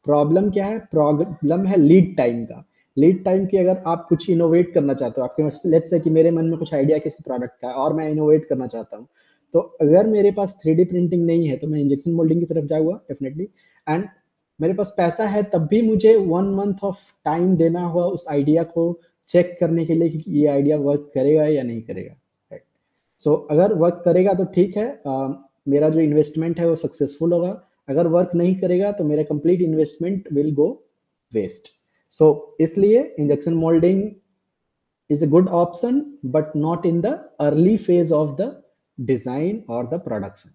प्रॉब्लम क्या है? प्रॉब्लम है लीड टाइम का। लीड टाइम की अगर आप कुछ इनोवेट करना चाहते हो, आपके लेट्स से कि मेरे मन में कुछ आइडिया किसी प्रोडक्ट का है और मैं इनोवेट करना चाहता हूँ, तो अगर मेरे पास 3D प्रिंटिंग नहीं है तो मैं इंजेक्शन मोल्डिंग की तरफ जाऊंगा डेफिनेटली। एंड मेरे पास पैसा है तब भी मुझे 1 मंथ ऑफ टाइम देना होगा उस आइडिया को चेक करने के लिए कि ये आइडिया वर्क करेगा या नहीं करेगा। सो अगर वर्क करेगा तो ठीक है, मेरा जो इन्वेस्टमेंट है वो सक्सेसफुल होगा। अगर वर्क नहीं करेगा तो मेरा complete investment will go waste. So इसलिए injection moulding is a good option but not in the early phase of the design or the production।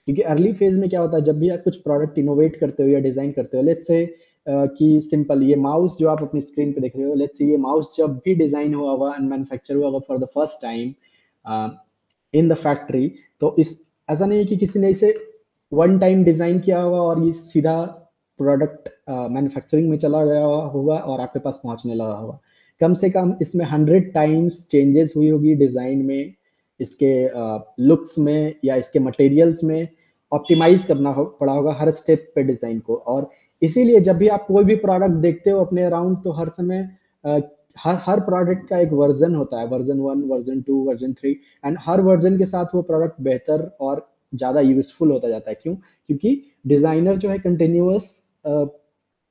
क्योंकि अर्ली फेज में क्या होता है, जब भी आप कुछ प्रोडक्ट इनोवेट करते हो या डिजाइन करते हो, लेट्स से कि सिंपल ये माउस जो आप अपनी स्क्रीन पे देख रहे हो, लेट्स से ये माउस जब भी डिजाइन हुआ होगा एंड मैन्युफैक्चर हुआ होगा for the first time in the factory, तो इस ऐसा नहीं है कि किसी ने इसे वन टाइम डिजाइन किया होगा और ये सीधा प्रोडक्ट मैन्युफैक्चरिंग में चला गया होगा और आपके पास पहुंचने लगा होगा। कम से कम इसमें 100 टाइम्स चेंजेस हुई होगी डिजाइन में, इसके लुक्स में या इसके मटेरियल्स में ऑप्टिमाइज करना पड़ा होगा हर स्टेप पे डिजाइन को। और इसीलिए जब भी आप कोई भी प्रोडक्ट देखते हो अपने अराउंड, तो हर समय हर प्रोडक्ट का एक वर्जन होता है, version 1, version 2, version 3, and her version के साथ वो प्रोडक्ट बेहतर और ज़्यादा यूजफुल होता जाता है। क्यों? क्योंकि डिजाइनर जो है कंटिन्यूअस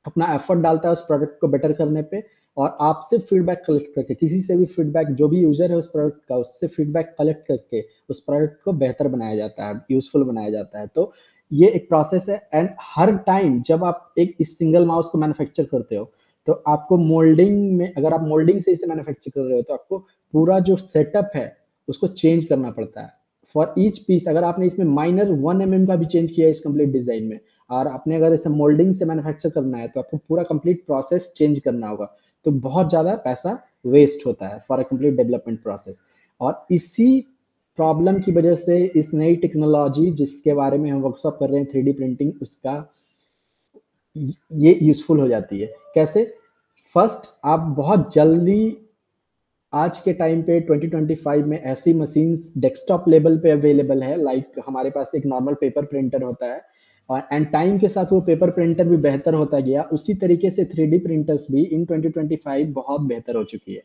अपना एफर्ट डालता है उस प्रोडक्ट को बेटर करने पे, और आपसे फीडबैक कलेक्ट करके, किसी से भी फीडबैक, जो भी यूजर है उस प्रोडक्ट का, उससे फीडबैक कलेक्ट करके उस प्रोडक्ट को बेहतर बनाया जाता है, यूजफुल बनाया जाता है। तो ये एक प्रोसेस है। एंड हर टाइम जब आप एक इस सिंगल माउस को मैन्युफैक्चर करते हो, तो आपको मोल्डिंग में, अगर आप मोल्डिंग से इसे मैन्युफैक्चर कर रहे हो, तो आपको पूरा जो सेटअप है उसको चेंज करना पड़ता है फॉर ईच पीस। अगर आपने इसमें माइनर 1 mm का भी चेंज किया इस कंप्लीट डिजाइन में, और आपने अगर इसे मोल्डिंग से मैन्युफैक्चर करना है, तो आपको पूरा कंप्लीट प्रोसेस चेंज करना होगा। तो बहुत ज़्यादा पैसा वेस्ट होता है for a complete development process. और इसी प्रॉब्लम की वजह से इस नई टेक्नोलॉजी जिसके बारे में हम वर्कशॉप कर रहे हैं, 3D प्रिंटिंग, उसका ये यूजफुल हो जाती है। कैसे? फर्स्ट, आप बहुत जल्दी आज के टाइम पे 2025 में ऐसी मशीन्स डेस्कटॉप लेवल पे अवेलेबल है, लाइक हमारे पास एक नॉर्मल पेपर प्रिंटर होता है, और एंड टाइम के साथ वो पेपर प्रिंटर भी बेहतर होता गया, उसी तरीके से 3D प्रिंटर्स भी इन 2025 बहुत बेहतर हो चुकी है।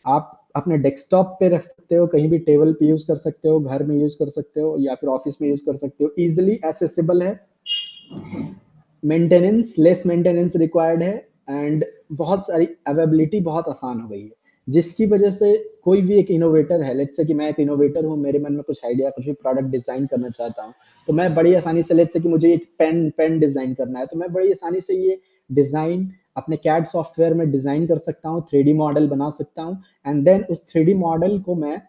आप अपने डेस्कटॉप पे रख सकते हो, कहीं भी टेबल पे यूज कर सकते हो, घर में यूज कर सकते हो, या फिर ऑफिस में यूज कर सकते हो, इजिली एक्सेसिबल है, मेंटेनेंस लेस मेंटेनेंस रिक्वायर्ड है, एंड बहुत सारी अवेबिलिटी बहुत आसान हो गई है, जिसकी वजह से कोई भी एक इनोवेटर है, लेट्स से कि मैं एक इनोवेटर हूँ, मेरे मन में कुछ आइडिया, कुछ भी प्रोडक्ट डिजाइन करना चाहता हूँ, तो मैं बड़ी आसानी से, लेट्स से कि मुझे एक पेन डिजाइन करना है, तो मैं बड़ी आसानी से ये डिजाइन अपने कैड सॉफ्टवेयर में डिजाइन कर सकता हूँ, 3D मॉडल बना सकता हूँ, एंड देन उस 3D मॉडल को मैं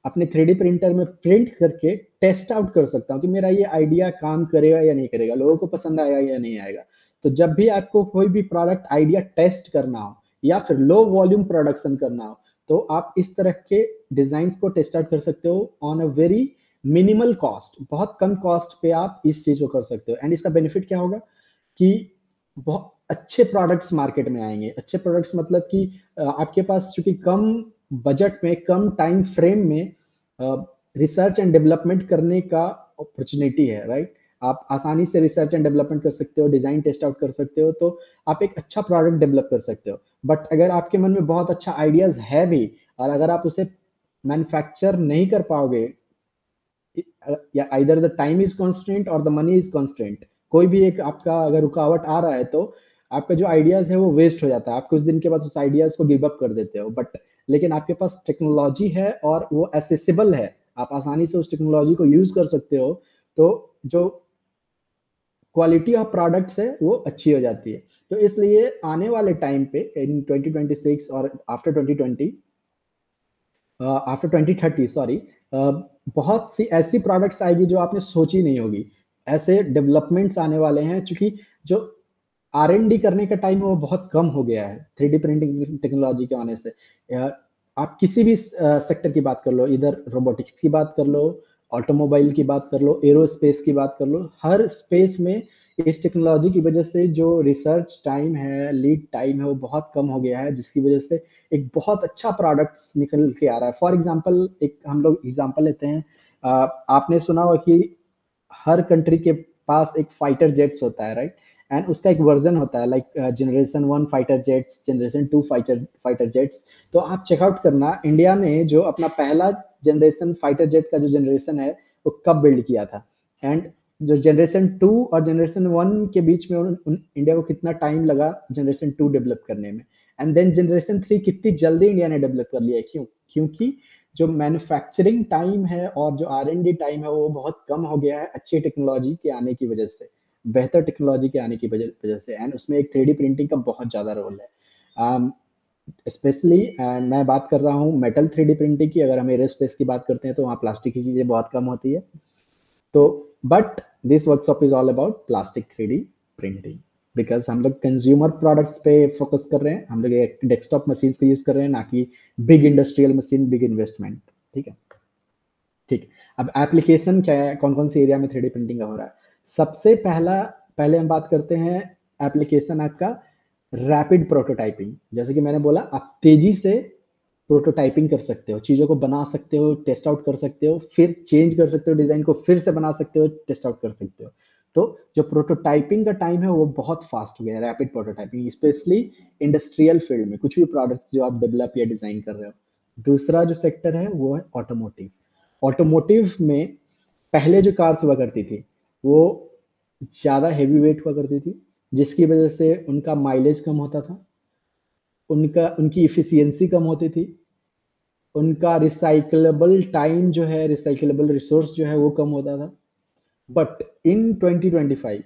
अपने 3D प्रिंटर में प्रिंट करके टेस्ट आउट कर सकता हूँ कि मेरा ये आइडिया काम करेगा या नहीं करेगा, लोगों को पसंद आएगा या नहीं आएगा। तो जब भी आपको कोई भी प्रोडक्ट आइडिया टेस्ट करना हो, या फिर लो वॉल्यूम प्रोडक्शन करना हो, तो आप इस तरह के डिजाइन को टेस्ट आउट कर सकते हो on a very minimal cost, बहुत कम कॉस्ट पे आप इस चीज को कर सकते हो। एंड इसका बेनिफिट क्या होगा कि बहुत अच्छे प्रोडक्ट्स मार्केट में आएंगे। अच्छे प्रोडक्ट्स मतलब कि आपके पास चूंकि कम बजट में, कम टाइम फ्रेम में रिसर्च एंड डेवलपमेंट करने का अपॉर्चुनिटी है, राइट? आप आसानी से रिसर्च एंड डेवलपमेंट कर सकते हो, डिजाइन टेस्ट आउट कर सकते हो, तो आप एक अच्छा प्रोडक्ट डेवलप कर सकते हो। बट अगर आपके मन में बहुत अच्छा आइडियाज है भी, और अगर आप उसे मैन्युफैक्चर नहीं कर पाओगे, या either the time is constant और द मनी इज कॉन्स्टेंट, कोई भी एक आपका अगर रुकावट आ रहा है, तो आपका जो आइडियाज है वो वेस्ट हो जाता है, आप कुछ दिन के बाद उस आइडियाज को गिव अप कर देते हो। बट लेकिन आपके पास टेक्नोलॉजी है और वो एसेसिबल है, आप आसानी से उस टेक्नोलॉजी को यूज कर सकते हो, तो जो क्वालिटी ऑफ प्रोडक्ट्स है वो अच्छी हो जाती है। तो इसलिए आने वाले टाइम पे इन 2026 और आफ्टर 2020, आफ्टर 2030, सॉरी, बहुत सी ऐसी प्रोडक्ट्स आएगी जो आपने सोची नहीं होगी। ऐसे डेवलपमेंट्स आने वाले हैं, क्योंकि जो R&D करने का टाइम है वो बहुत कम हो गया है 3D प्रिंटिंग टेक्नोलॉजी के आने से। आप किसी भी सेक्टर की बात कर लो, इधर रोबोटिक्स की बात कर लो, ऑटोमोबाइल की बात कर लो, एरोस्पेस की बात कर लो, हर स्पेस में इस टेक्नोलॉजी की वजह से जो रिसर्च टाइम है, लीड टाइम है, वो बहुत कम हो गया है, जिसकी वजह से एक बहुत अच्छा प्रोडक्ट निकल के आ रहा है। फॉर एग्जाम्पल, एक हम लोग एग्जाम्पल लेते हैं, आपने सुना होगा कि हर कंट्री के पास एक फाइटर जेट्स होता है, राइट? एंड उसका एक वर्जन होता है, like generation 1 fighter jets, generation 2 fighter jets. तो आप चेकआउट करना, इंडिया ने जो अपना पहला जनरेशन फाइटर जेट का जो जनरेशन है, वो कब बिल्ड किया था, एंड जो जनरेशन 2 और जनरेशन 1 के बीच में इंडिया को कितना टाइम लगा जनरेशन 2 डेवलप करने में, एंड देन जनरेशन 3 कितनी जल्दी इंडिया ने डेवलप कर लिया है। क्यों? क्योंकि जो मैन्युफैक्चरिंग टाइम है और जो R&D टाइम है वो बहुत कम हो गया है, अच्छी टेक्नोलॉजी के आने की वजह से, बेहतर टेक्नोलॉजी के आने की वजह से, एंड उसमें एक 3D प्रिंटिंग का बहुत ज़्यादा रोल है। स्पेशली मैं बात कर रहा हूँ मेटल 3D प्रिंटिंग की। अगर हम एरोस्पेस की बात करते हैं तो वहाँ प्लास्टिक की चीज़ें बहुत कम होती है। तो but this workshop is all about plastic 3D printing, because हम लोग कंज्यूमर प्रोडक्ट्स पे फोकस कर रहे हैं, हम लोग एक डेस्कटॉप मशीन को यूज कर रहे हैं, ना कि big industrial machine, big investment. ठीक है, ठीक है। अब एप्लीकेशन क्या है, कौन कौन सी एरिया में 3D प्रिंटिंग का हो रहा है? सबसे पहले हम बात करते हैं एप्लीकेशन आपका रैपिड प्रोटोटाइपिंग। जैसे कि मैंने बोला, आप तेजी से प्रोटोटाइपिंग कर सकते हो, चीज़ों को बना सकते हो, टेस्ट आउट कर सकते हो, फिर चेंज कर सकते हो, डिज़ाइन को फिर से बना सकते हो, टेस्ट आउट कर सकते हो। तो जो प्रोटोटाइपिंग का टाइम है वो बहुत फास्ट हो गया है, rapid prototyping, specially industrial field में, कुछ भी प्रोडक्ट्स जो आप डेवलप या डिज़ाइन कर रहे हो। दूसरा जो सेक्टर है वो है ऑटोमोटिव। ऑटोमोटिव में पहले जो कार्स हुआ करती थी वो ज़्यादा हेवी वेट हुआ करती थी, जिसकी वजह से उनका माइलेज कम होता था, उनकी इफिशियंसी कम होती थी, उनका रिसाइकलेबल टाइम जो है, रिसाइकलेबल रिसोर्स जो है वो कम होता था। बट इन 2025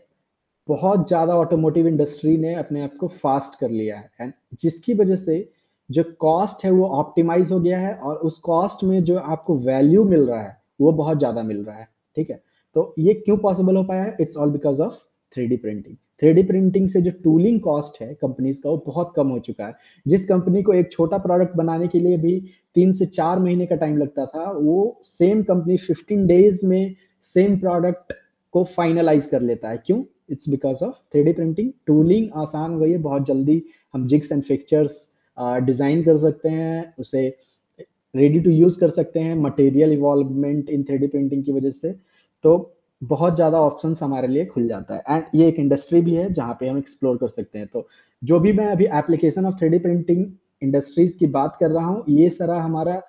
बहुत ज़्यादा ऑटोमोटिव इंडस्ट्री ने अपने आप को फास्ट कर लिया है, एंड जिसकी वजह से जो कॉस्ट है वो ऑप्टिमाइज हो गया है, और उस कॉस्ट में जो आपको वैल्यू मिल रहा है वो बहुत ज़्यादा मिल रहा है। ठीक है, तो ये क्यों पॉसिबल हो पाया है? It's all because of 3D printing. 3D printing से जो टूलिंग कॉस्ट है कंपनीज का वो बहुत कम हो चुका है। जिस कंपनी को एक छोटा प्रोडक्ट बनाने के लिए भी 3 से 4 महीने का टाइम लगता था, वो सेम कंपनी 15 डेज में सेम प्रोडक्ट को फाइनलाइज कर लेता है। क्यों? It's because of 3D printing. Tooling आसान हो गई है, बहुत जल्दी हम जिग्स एंड फिक्चर्स डिजाइन कर सकते हैं, उसे रेडी टू यूज कर सकते हैं मटेरियल इवॉल्वमेंट इन 3D प्रिंटिंग की वजह से। तो बहुत ज़्यादा ऑप्शंस हमारे लिए खुल जाता है, एंड ये एक इंडस्ट्री भी है जहाँ पे हम एक्सप्लोर कर सकते हैं। तो जो भी मैं अभी application of 3D printing industries की बात कर रहा हूँ, ये सारा हमारा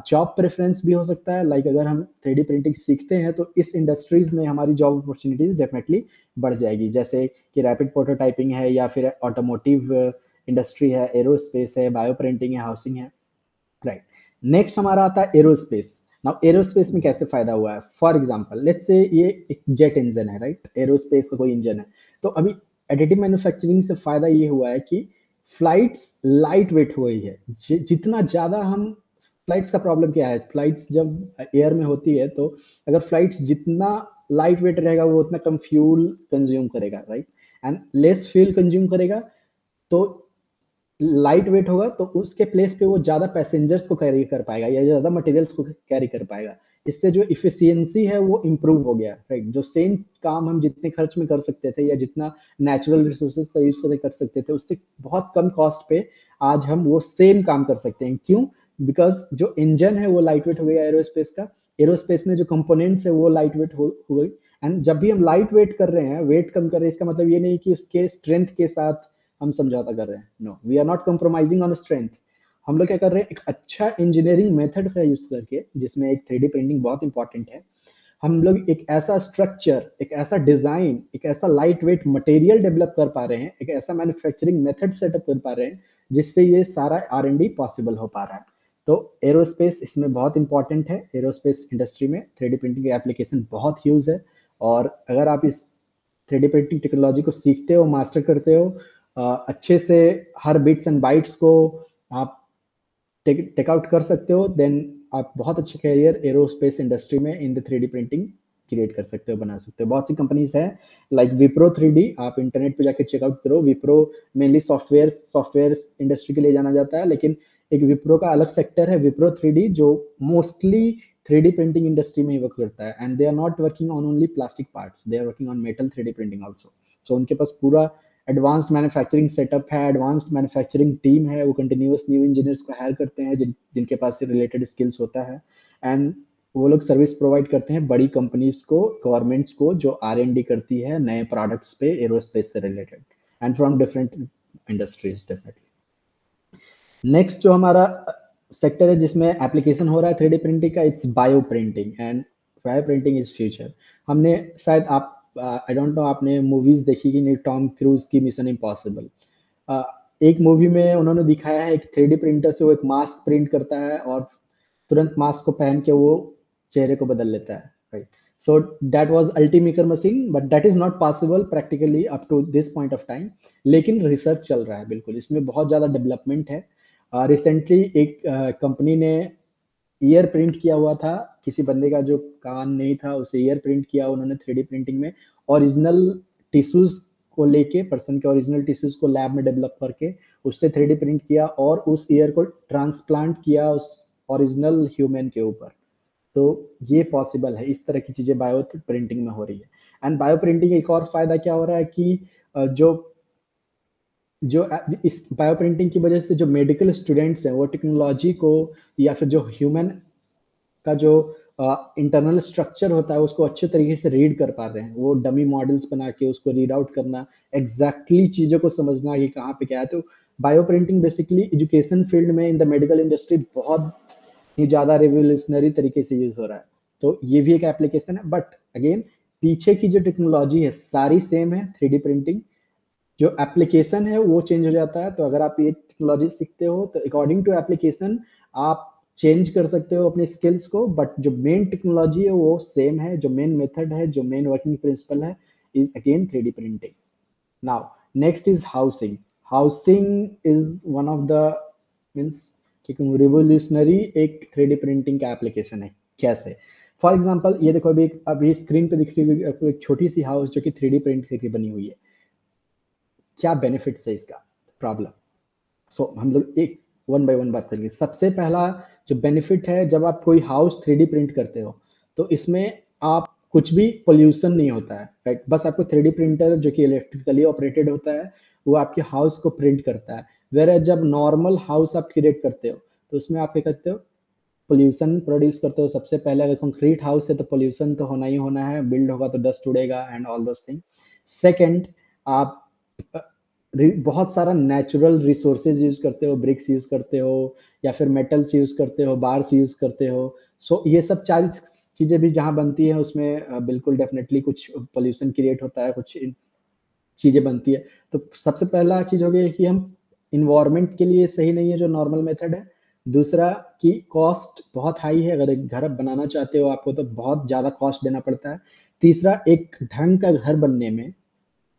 जॉब प्रेफरेंस भी हो सकता है। लाइक अगर हम 3D प्रिंटिंग सीखते हैं तो इस इंडस्ट्रीज में हमारी जॉब अपॉर्चुनिटीज डेफिनेटली बढ़ जाएगी, जैसे कि रैपिड प्रोटोटाइपिंग है, या फिर ऑटोमोटिव इंडस्ट्री है, एरोस्पेस है, बायो प्रिंटिंग है, हाउसिंग है। राइट। नेक्स्ट हमारा आता है एरोस्पेस। नाउ एरोस्पेस में कैसे फायदा हुआ है? फॉर एग्जांपल लेट्स से ये एक जेट इंजन है, राइट, एरोस्पेस का कोई इंजन है। तो अभी एडिटिव मैन्युफैक्चरिंग से फायदा ये हुआ है कि फ्लाइट्स लाइट वेट हो गई है। जितना ज्यादा हम फ्लाइट्स का प्रॉब्लम क्या है, फ्लाइट्स जब एयर में होती है तो अगर फ्लाइट्स जितना लाइट वेट रहेगा वो उतना कम फ्यूल कंज्यूम करेगा, right, and less fuel consume करेगा, तो लाइट वेट होगा, तो उसके प्लेस पे वो ज्यादा पैसेंजर्स को कैरी कर पाएगा या ज्यादा मटेरियल्स को कैरी कर पाएगा। इससे जो इफिशियंसी है वो इम्प्रूव हो गया, राइट। जो सेम काम हम जितने खर्च में कर सकते थे या जितना नेचुरल रिसोर्सेज का यूज करके कर सकते थे, उससे बहुत कम कॉस्ट पे आज हम वो सेम काम कर सकते हैं। क्यों? बिकॉज जो इंजन है वो लाइट वेट हो गया एरोस्पेस का, एरोस्पेस में जो कंपोनेंट्स है वो लाइट वेट हो गई। एंड जब भी हम लाइट वेट कर रहे हैं, वेट कम कर रहे हैं, इसका मतलब ये नहीं कि उसके स्ट्रेंथ के साथ हम समझौता कर रहे हैं। No, we are not compromising on strength. हम लोग क्या कर रहे हैं, एक अच्छा इंजीनियरिंग मेथड का यूज करके, जिसमें एक 3D प्रिंटिंग बहुत इंपॉर्टेंट है, हम लोग एक ऐसा स्ट्रक्चर, एक ऐसा डिजाइन, एक ऐसा लाइट वेट मटेरियल डेवलप कर पा रहे हैं, एक ऐसा मैन्युफैक्चरिंग मेथड सेटअप कर पा रहे हैं, जिससे ये सारा R&D पॉसिबल हो पा रहा है। तो एरोस्पेस इसमें बहुत इंपॉर्टेंट है। एरोस्पेस इंडस्ट्री में 3D प्रिंटिंग की एप्लीकेशन बहुत ह्यूज है, और अगर आप इस 3D प्रिंटिंग टेक्नोलॉजी को सीखते हो, मास्टर करते हो, अच्छे से हर बिट्स एंड बाइट्स को आप टेक आउट कर सकते हो, देन आप बहुत अच्छे करियर एरोस्पेस इंडस्ट्री में in the 3D printing create कर सकते हो, बना सकते हो। बहुत सी कंपनीज है लाइक विप्रो 3D, आप इंटरनेट पे जाके चेकआउट करो। विप्रो मेनली सॉफ्टवेयर इंडस्ट्री के लिए जाना जाता है, लेकिन एक विप्रो का अलग सेक्टर है विप्रो 3D, जो मोस्टली 3D प्रिंटिंग इंडस्ट्री में ही वर्क करता है, and they are not working on only plastic parts, they are working on metal 3D printing also. So उनके पास पूरा एडवांस्ड मैन्युफैक्चरिंग सेटअप है, एडवांस्ड मैन्युफैक्चरिंग टीम है, वो कंटिन्यूअस न्यू इंजीनियर्स को हायर करते हैं जिनके पास से रिलेटेड स्किल्स होता है, एंड वो लोग सर्विस प्रोवाइड करते हैं बड़ी कंपनीज को, गवर्नमेंट्स को, जो R&D करती है नए प्रोडक्ट्स पे एरोस्पेस से related, and from different industries definitely. Next जो हमारा सेक्टर है जिसमें एप्लीकेशन हो रहा है 3D प्रिंटिंग का, it's bio printing, and bio printing is future. हमने शायद आप आई डोंट नो आपने मूवीज देखी कि नहीं, टॉम क्रूज की मिशन इम्पॉसिबल। एक मूवी में उन्होंने दिखाया है एक 3D प्रिंटर से वो एक मास्क प्रिंट करता है, और तुरंत मास्क को पहन के वो चेहरे को बदल लेता है, right. So that was Ultimaker machine, but that is not possible practically up to this point of time, लेकिन रिसर्च चल रहा है, बिल्कुल इसमें बहुत ज़्यादा डेवलपमेंट है। रिसेंटली एक कंपनी ने ईयर प्रिंट किया हुआ था, किसी बंदे का जो कान नहीं था उसे ईयर प्रिंट किया उन्होंने 3D प्रिंटिंग में, ओरिजिनल टिश्यूज को लेके, पर्सन के ओरिजिनल टिश्यूज को लैब में डेवलप करके उससे 3D प्रिंट किया, और उस ईयर को ट्रांसप्लांट किया उस ओरिजिनल ह्यूमन के ऊपर। तो ये पॉसिबल है, इस तरह की चीजें बायो प्रिंटिंग में हो रही है। एंड बायो प्रिंटिंग एक और फायदा क्या हो रहा है कि जो जो इस बायो प्रिंटिंग की वजह से जो मेडिकल स्टूडेंट्स हैं वो टेक्नोलॉजी को, या फिर जो ह्यूमन का जो इंटरनल स्ट्रक्चर होता है उसको अच्छे तरीके से रीड कर पा रहे हैं। वो डमी मॉडल्स बना के उसको रीड आउट करना, एग्जैक्टली चीज़ों को समझना कि कहाँ पे क्या है। तो bio printing basically education field में, इन द मेडिकल इंडस्ट्री बहुत ही ज़्यादा रिवोल्यूशनरी तरीके से यूज़ हो रहा है। तो ये भी एक एप्लीकेशन है, बट अगेन पीछे की जो टेक्नोलॉजी है सारी सेम है 3D प्रिंटिंग, जो एप्लीकेशन है वो चेंज हो जाता है। तो अगर आप ये टेक्नोलॉजी सीखते हो तो अकॉर्डिंग टू एप्लीकेशन आप चेंज कर सकते हो अपने स्किल्स को, बट जो मेन टेक्नोलॉजी है वो सेम है, जो मेन मेथड है, जो मेन वर्किंग प्रिंसिपल है is again 3D printing. Now next is housing. Housing is one of the means revolutionary एक 3D प्रिंटिंग का एप्लीकेशन है। कैसे? फॉर एग्जाम्पल ये देखो, अभी स्क्रीन पे दिख रही है आपको एक छोटी सी हाउस जो कि 3D प्रिंट करके बनी हुई है। क्या बेनिफिट्स है इसका? प्रॉब्लम। सो हम लोग एक वन बाय वन बात करेंगे। सबसे पहला जो बेनिफिट है, जब आप कोई हाउस 3D प्रिंट करते हो तो इसमें आप कुछ भी पोल्यूशन नहीं होता है, राइट? बस आपको 3D प्रिंटर जो कि इलेक्ट्रिकली ऑपरेटेड होता है वो आपके हाउस को प्रिंट करता है। वेर जब नॉर्मल हाउस आप क्रिएट करते हो तो उसमें आप क्या करते हो? पोल्यूशन प्रोड्यूस करते हो। सबसे पहले अगर कंक्रीट हाउस है तो पोल्यूशन तो होना ही होना है, बिल्ड होगा तो डस्ट उड़ेगा and all those thing. Second, आप बहुत सारा नेचुरल रिसोर्सेज यूज करते हो, ब्रिक्स यूज करते हो या फिर मेटल्स यूज करते हो, बार्स यूज करते हो। सो ये सब चार चीजें भी जहाँ बनती है उसमें बिल्कुल डेफिनेटली कुछ पोल्यूशन क्रिएट होता है, कुछ चीजें बनती है। तो सबसे पहला चीज हो गई कि हम इन्वायरमेंट के लिए सही नहीं है जो नॉर्मल मेथड है। दूसरा कि कॉस्ट बहुत हाई है, अगर एक घर आप बनाना चाहते हो आपको तो बहुत ज्यादा कॉस्ट देना पड़ता है। तीसरा, एक ढंग का घर बनने में,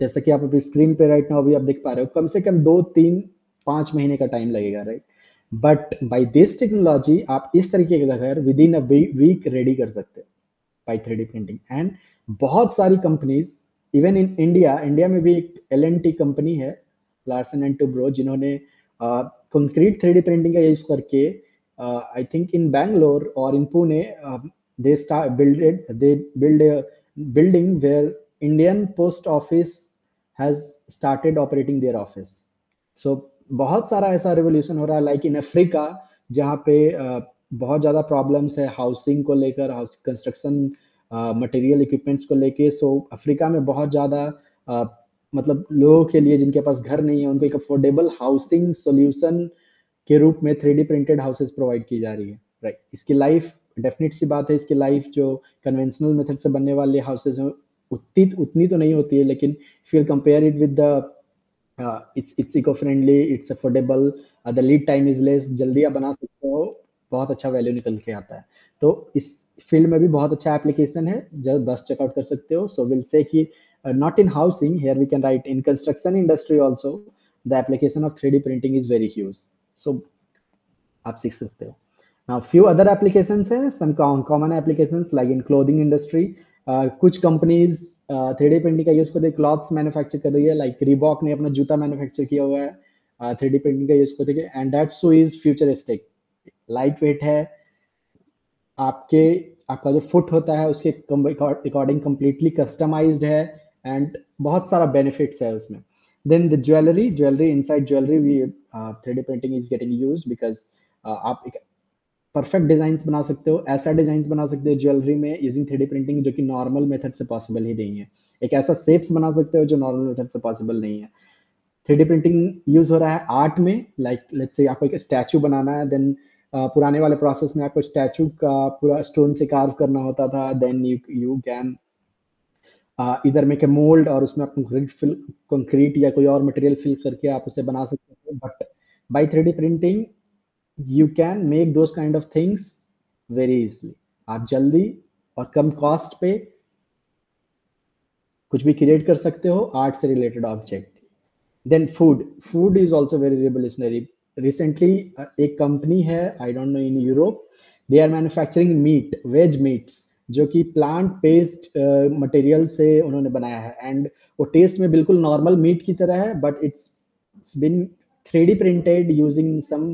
जैसा कि आप अभी स्क्रीन पे राइट नाउ अभी आप देख पा रहे हो, कम से कम 2 3 5 महीने का टाइम लगेगा, right? But by this technology आप इस तरीके का घर within a week ready कर सकते हो बाई 3D प्रिंटिंग। एंड बहुत सारी companies, even in India, India में भी एक LNT कंपनी है, लार्सन एंड टुब्रो, जिन्होंने कंक्रीट 3D प्रिंटिंग का यूज करके आई थिंक इन बैंगलोर और in Pune they start builded they build building where Indian post office has started operating their office. सो बहुत सारा ऐसा रिवोल्यूशन हो रहा है, लाइक इन अफ्रीका, जहाँ पे बहुत ज़्यादा प्रॉब्लम्स है हाउसिंग को लेकर, हाउस कंस्ट्रक्शन मटेरियल इक्विपमेंट्स को लेके। सो अफ्रीका में बहुत ज़्यादा मतलब लोगों के लिए जिनके पास घर नहीं है उनको एक अफोर्डेबल हाउसिंग सॉल्यूशन के रूप में 3D प्रिंटेड हाउसेस प्रोवाइड की जा रही है, राइट? इसकी लाइफ, डेफिनेट सी बात है, इसकी लाइफ जो कन्वेंशनल मेथड से बनने वाले हाउसेज हैं उतनी उतनी तो नहीं होती है, लेकिन if you compare it with the it's eco-friendly, it's affordable, the lead time is less, जल्दी आप बना सकते हो, बहुत अच्छा वैल्यू निकल के आता है। तो इस फील्ड में भी बहुत अच्छा एप्लीकेशन है, जब बस चेकआउट कर सकते हो। सो विल से कि not in housing, here we can right in construction industry also the application of 3D printing is very huge. So आप सीख सकते हो। Now, few other applications हैं, some common applications like in clothing industry, कुछ companies 3D printing का use करके clothes manufacture कर रही है, लाइक रिबॉक ने अपना जूता मैन्युफैक्चर किया हुआ है 3D प्रिंटिंग का यूज करके, and that so is futuristic, light weight है, आपके आपका जो फुट होता है उसके अकॉर्डिंग कंप्लीटली कस्टमाइज्ड है, एंड बहुत सारा बेनिफिट्स है उसमें। Then the jewellery inside jewellery भी 3D printing is getting use, because आप एक परफेक्ट डिजाइन्स बना सकते हो, ऐसा डिजाइन्स बना सकते हो ज्वेलरी में यूजिंग 3D प्रिंटिंग जो कि नॉर्मल मेथड से पॉसिबल ही नहीं है। एक ऐसा शेप्स बना सकते हो जो नॉर्मल मेथड से पॉसिबल नहीं है। 3D प्रिंटिंग यूज हो रहा है आर्ट में, लाइक लेट्स से आपको एक स्टैचू बनाना है, देन पुराने वाले प्रोसेस में आपको स्टैचू का पूरा स्टोन से कार्व करना होता था, देन यू कैन इधर मेक ए मोल्ड और उसमें आप कंक्रीट या कोई और मटेरियल फिल करके आप उसे बना सकते हो। But by 3D printing you can make those kind of things very easily. आप जल्दी और कम कॉस्ट पे कुछ भी क्रिएट कर सकते हो आर्ट से related object. Then food is also very revolutionary. Recently एक कंपनी है, I don't know in Europe, they are manufacturing meat, veg meats, जो कि प्लांट बेस्ड मटेरियल से उन्होंने बनाया है, एंड वो टेस्ट में बिल्कुल नॉर्मल मीट की तरह है, but it's been 3D printed using some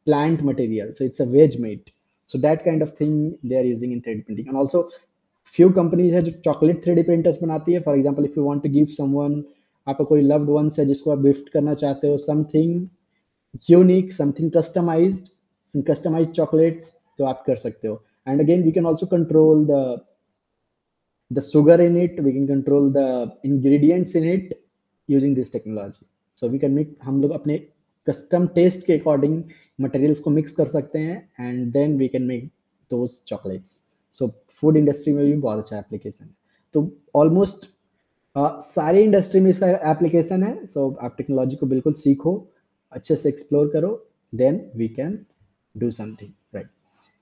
plant material, so it's a veg meat. So that kind of thing they are using in 3D printing. And also few companies है जो chocolate 3D printers बनाती है। For example if you want to give someone, आपका कोई loved ones है जिसको आप gift करना चाहते हो something unique, something customised chocolates, तो आप कर सकते हो। And again we can also control the sugar in it, we can control the ingredients in it using this technology. So we can make, हम लोग अपने कस्टम टेस्ट के according materials को मिक्स कर सकते हैं, and then we can make those chocolates. So food industry में भी बहुत अच्छा एप्लीकेशन है। तो ऑलमोस्ट सारी इंडस्ट्री में इसका एप्लीकेशन है, सो आप टेक्नोलॉजी को बिल्कुल सीखो, अच्छे से एक्सप्लोर करो, then we can do something, right.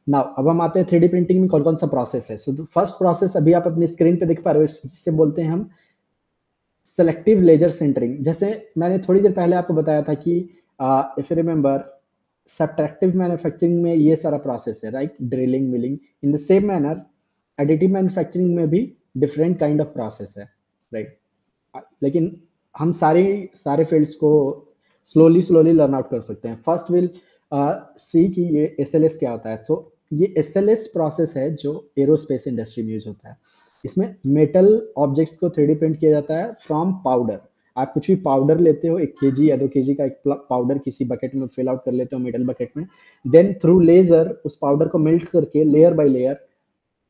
Now अब हम आते हैं 3D प्रिंटिंग में कौन कौन सा प्रोसेस है। सो फर्स्ट प्रोसेस अभी आप अपनी स्क्रीन पे देख पा रहे हो, इसे बोलते हैं हम सेलेक्टिव लेजर सिंटरिंग। जैसे मैंने थोड़ी देर पहले आपको बताया था कि if you remember, subtractive manufacturing में ये सारा प्रोसेस है, right, drilling, milling. In the same manner additive manufacturing में भी डिफरेंट काइंड ऑफ प्रोसेस है, राइट। लेकिन हम सारे फील्ड्स को स्लोली स्लोली लर्न आउट कर सकते हैं। फर्स्ट विल सी कि ये एसएलएस क्या होता है। सो ये एसएलएस प्रोसेस है जो एरोस्पेस इंडस्ट्री में यूज होता है। इसमें मेटल ऑब्जेक्ट्स को 3D प्रिंट किया जाता है फ्रॉम पाउडर। आप कुछ भी पाउडर लेते हो, 1 केजी या 2 केजी का एक पाउडर किसी बकेट में फिल आउट कर लेते हो, मेटल बकेट में। देन थ्रू लेजर उस पाउडर को मेल्ट करके लेयर बाय लेयर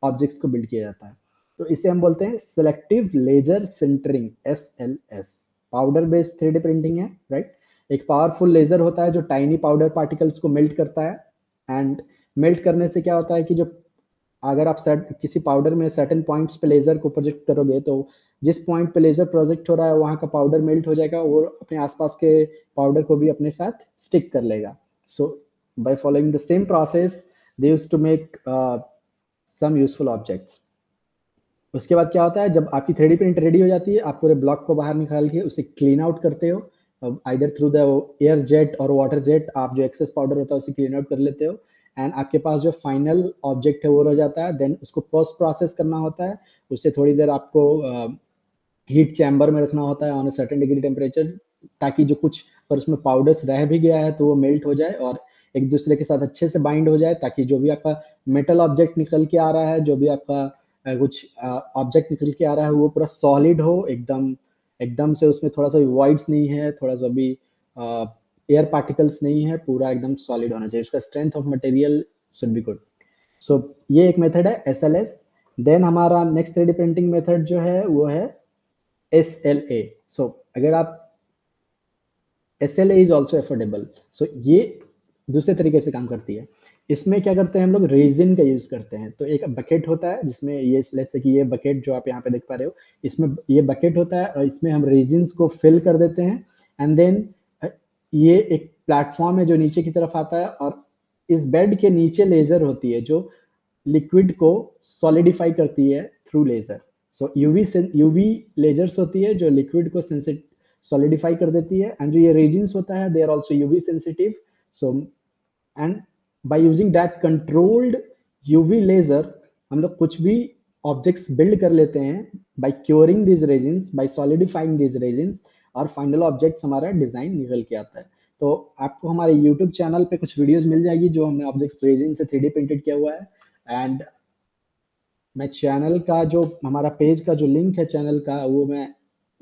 ऑब्जेक्ट्स को बिल्ड किया जाता है। तो इसे हम बोलते हैं selective laser sintering, SLS. Powder based 3D printing है, राइट। एक पावरफुल लेजर होता है जो टाइनी पाउडर पार्टिकल्स को मेल्ट करता है, एंड मेल्ट करने से क्या होता है कि जो अगर आप किसी पाउडर में सर्टेन पॉइंट्स पे लेजर को प्रोजेक्ट करोगे, तो जिस पॉइंट पे लेजर प्रोजेक्ट हो रहा है वहां का पाउडर मेल्ट हो जाएगा और अपने आसपास के पाउडर को भी अपने साथ स्टिक कर लेगा। So by following the same process they used to make some useful objects. उसके बाद क्या होता है, जब आपकी 3D प्रिंट रेडी हो जाती है, आप पूरे ब्लॉक को बाहर निकाल के उसे क्लीन आउट करते हो, either through the air jet और वाटर जेट। आप जो एक्सेस पाउडर होता है उसे क्लीन आउट कर लेते हो, एंड आपके पास जो फाइनल ऑब्जेक्ट है वो रह जाता है। देन उसको पोस्ट प्रोसेस करना होता है। उसे थोड़ी देर आपको हीट चैम्बर में रखना होता है on a certain degree temperature, ताकि जो कुछ और उसमें पाउडर्स रह भी गया है तो वो मेल्ट हो जाए और एक दूसरे के साथ अच्छे से बाइंड हो जाए, ताकि जो भी आपका मेटल ऑब्जेक्ट निकल के आ रहा है, जो भी आपका कुछ ऑब्जेक्ट निकल के आ रहा है, वो पूरा सॉलिड हो एकदम, एकदम से उसमें थोड़ा सा भी वॉइड्स नहीं है, थोड़ा सा भी एयर पार्टिकल्स नहीं है, पूरा एकदम सॉलिड होना चाहिए। उसका strength of material should be good. So ये एक मेथड है एसएलएस। देन हमारा नेक्स्ट 3D प्रिंटिंग मेथड जो है वो है SLA। सो अगर आप SLA is also affordable. So ये दूसरे तरीके से काम करती है। इसमें क्या करते हैं हम लोग, रेजिन का यूज करते हैं। तो एक बकेट होता है जिसमें ये, लेट्स से कि ये बकेट जो आप यहाँ पे देख पा रहे हो, इसमें ये बकेट होता है और इसमें हम रेजिन्स को फिल कर देते हैं। एंड देन ये एक प्लेटफॉर्म है जो नीचे की तरफ आता है, और इस बेड के नीचे लेजर होती है जो लिक्विड को सॉलिडिफाई करती है थ्रू लेजर। सो यूवी लेजर्स होती है जो लिक्विड को सॉलिडिफाई कर देती है, एंड जो ये रेजिन्स होता है they are also UV sensitive. So and by using that controlled UV laser हम लोग कुछ भी ऑब्जेक्ट्स बिल्ड कर लेते हैं by curing this resins, by solidifying this resins, और फाइनल ऑब्जेक्ट्स हमारा डिजाइन निकल के आता है। तो आपको हमारे यूट्यूब चैनल पे कुछ वीडियोस मिल जाएगी जो हमने ऑब्जेक्ट्स रेजिन से 3D प्रिंटेड किया हुआ है। एंड मैं चैनल का जो हमारा पेज का जो लिंक है चैनल का, वो मैं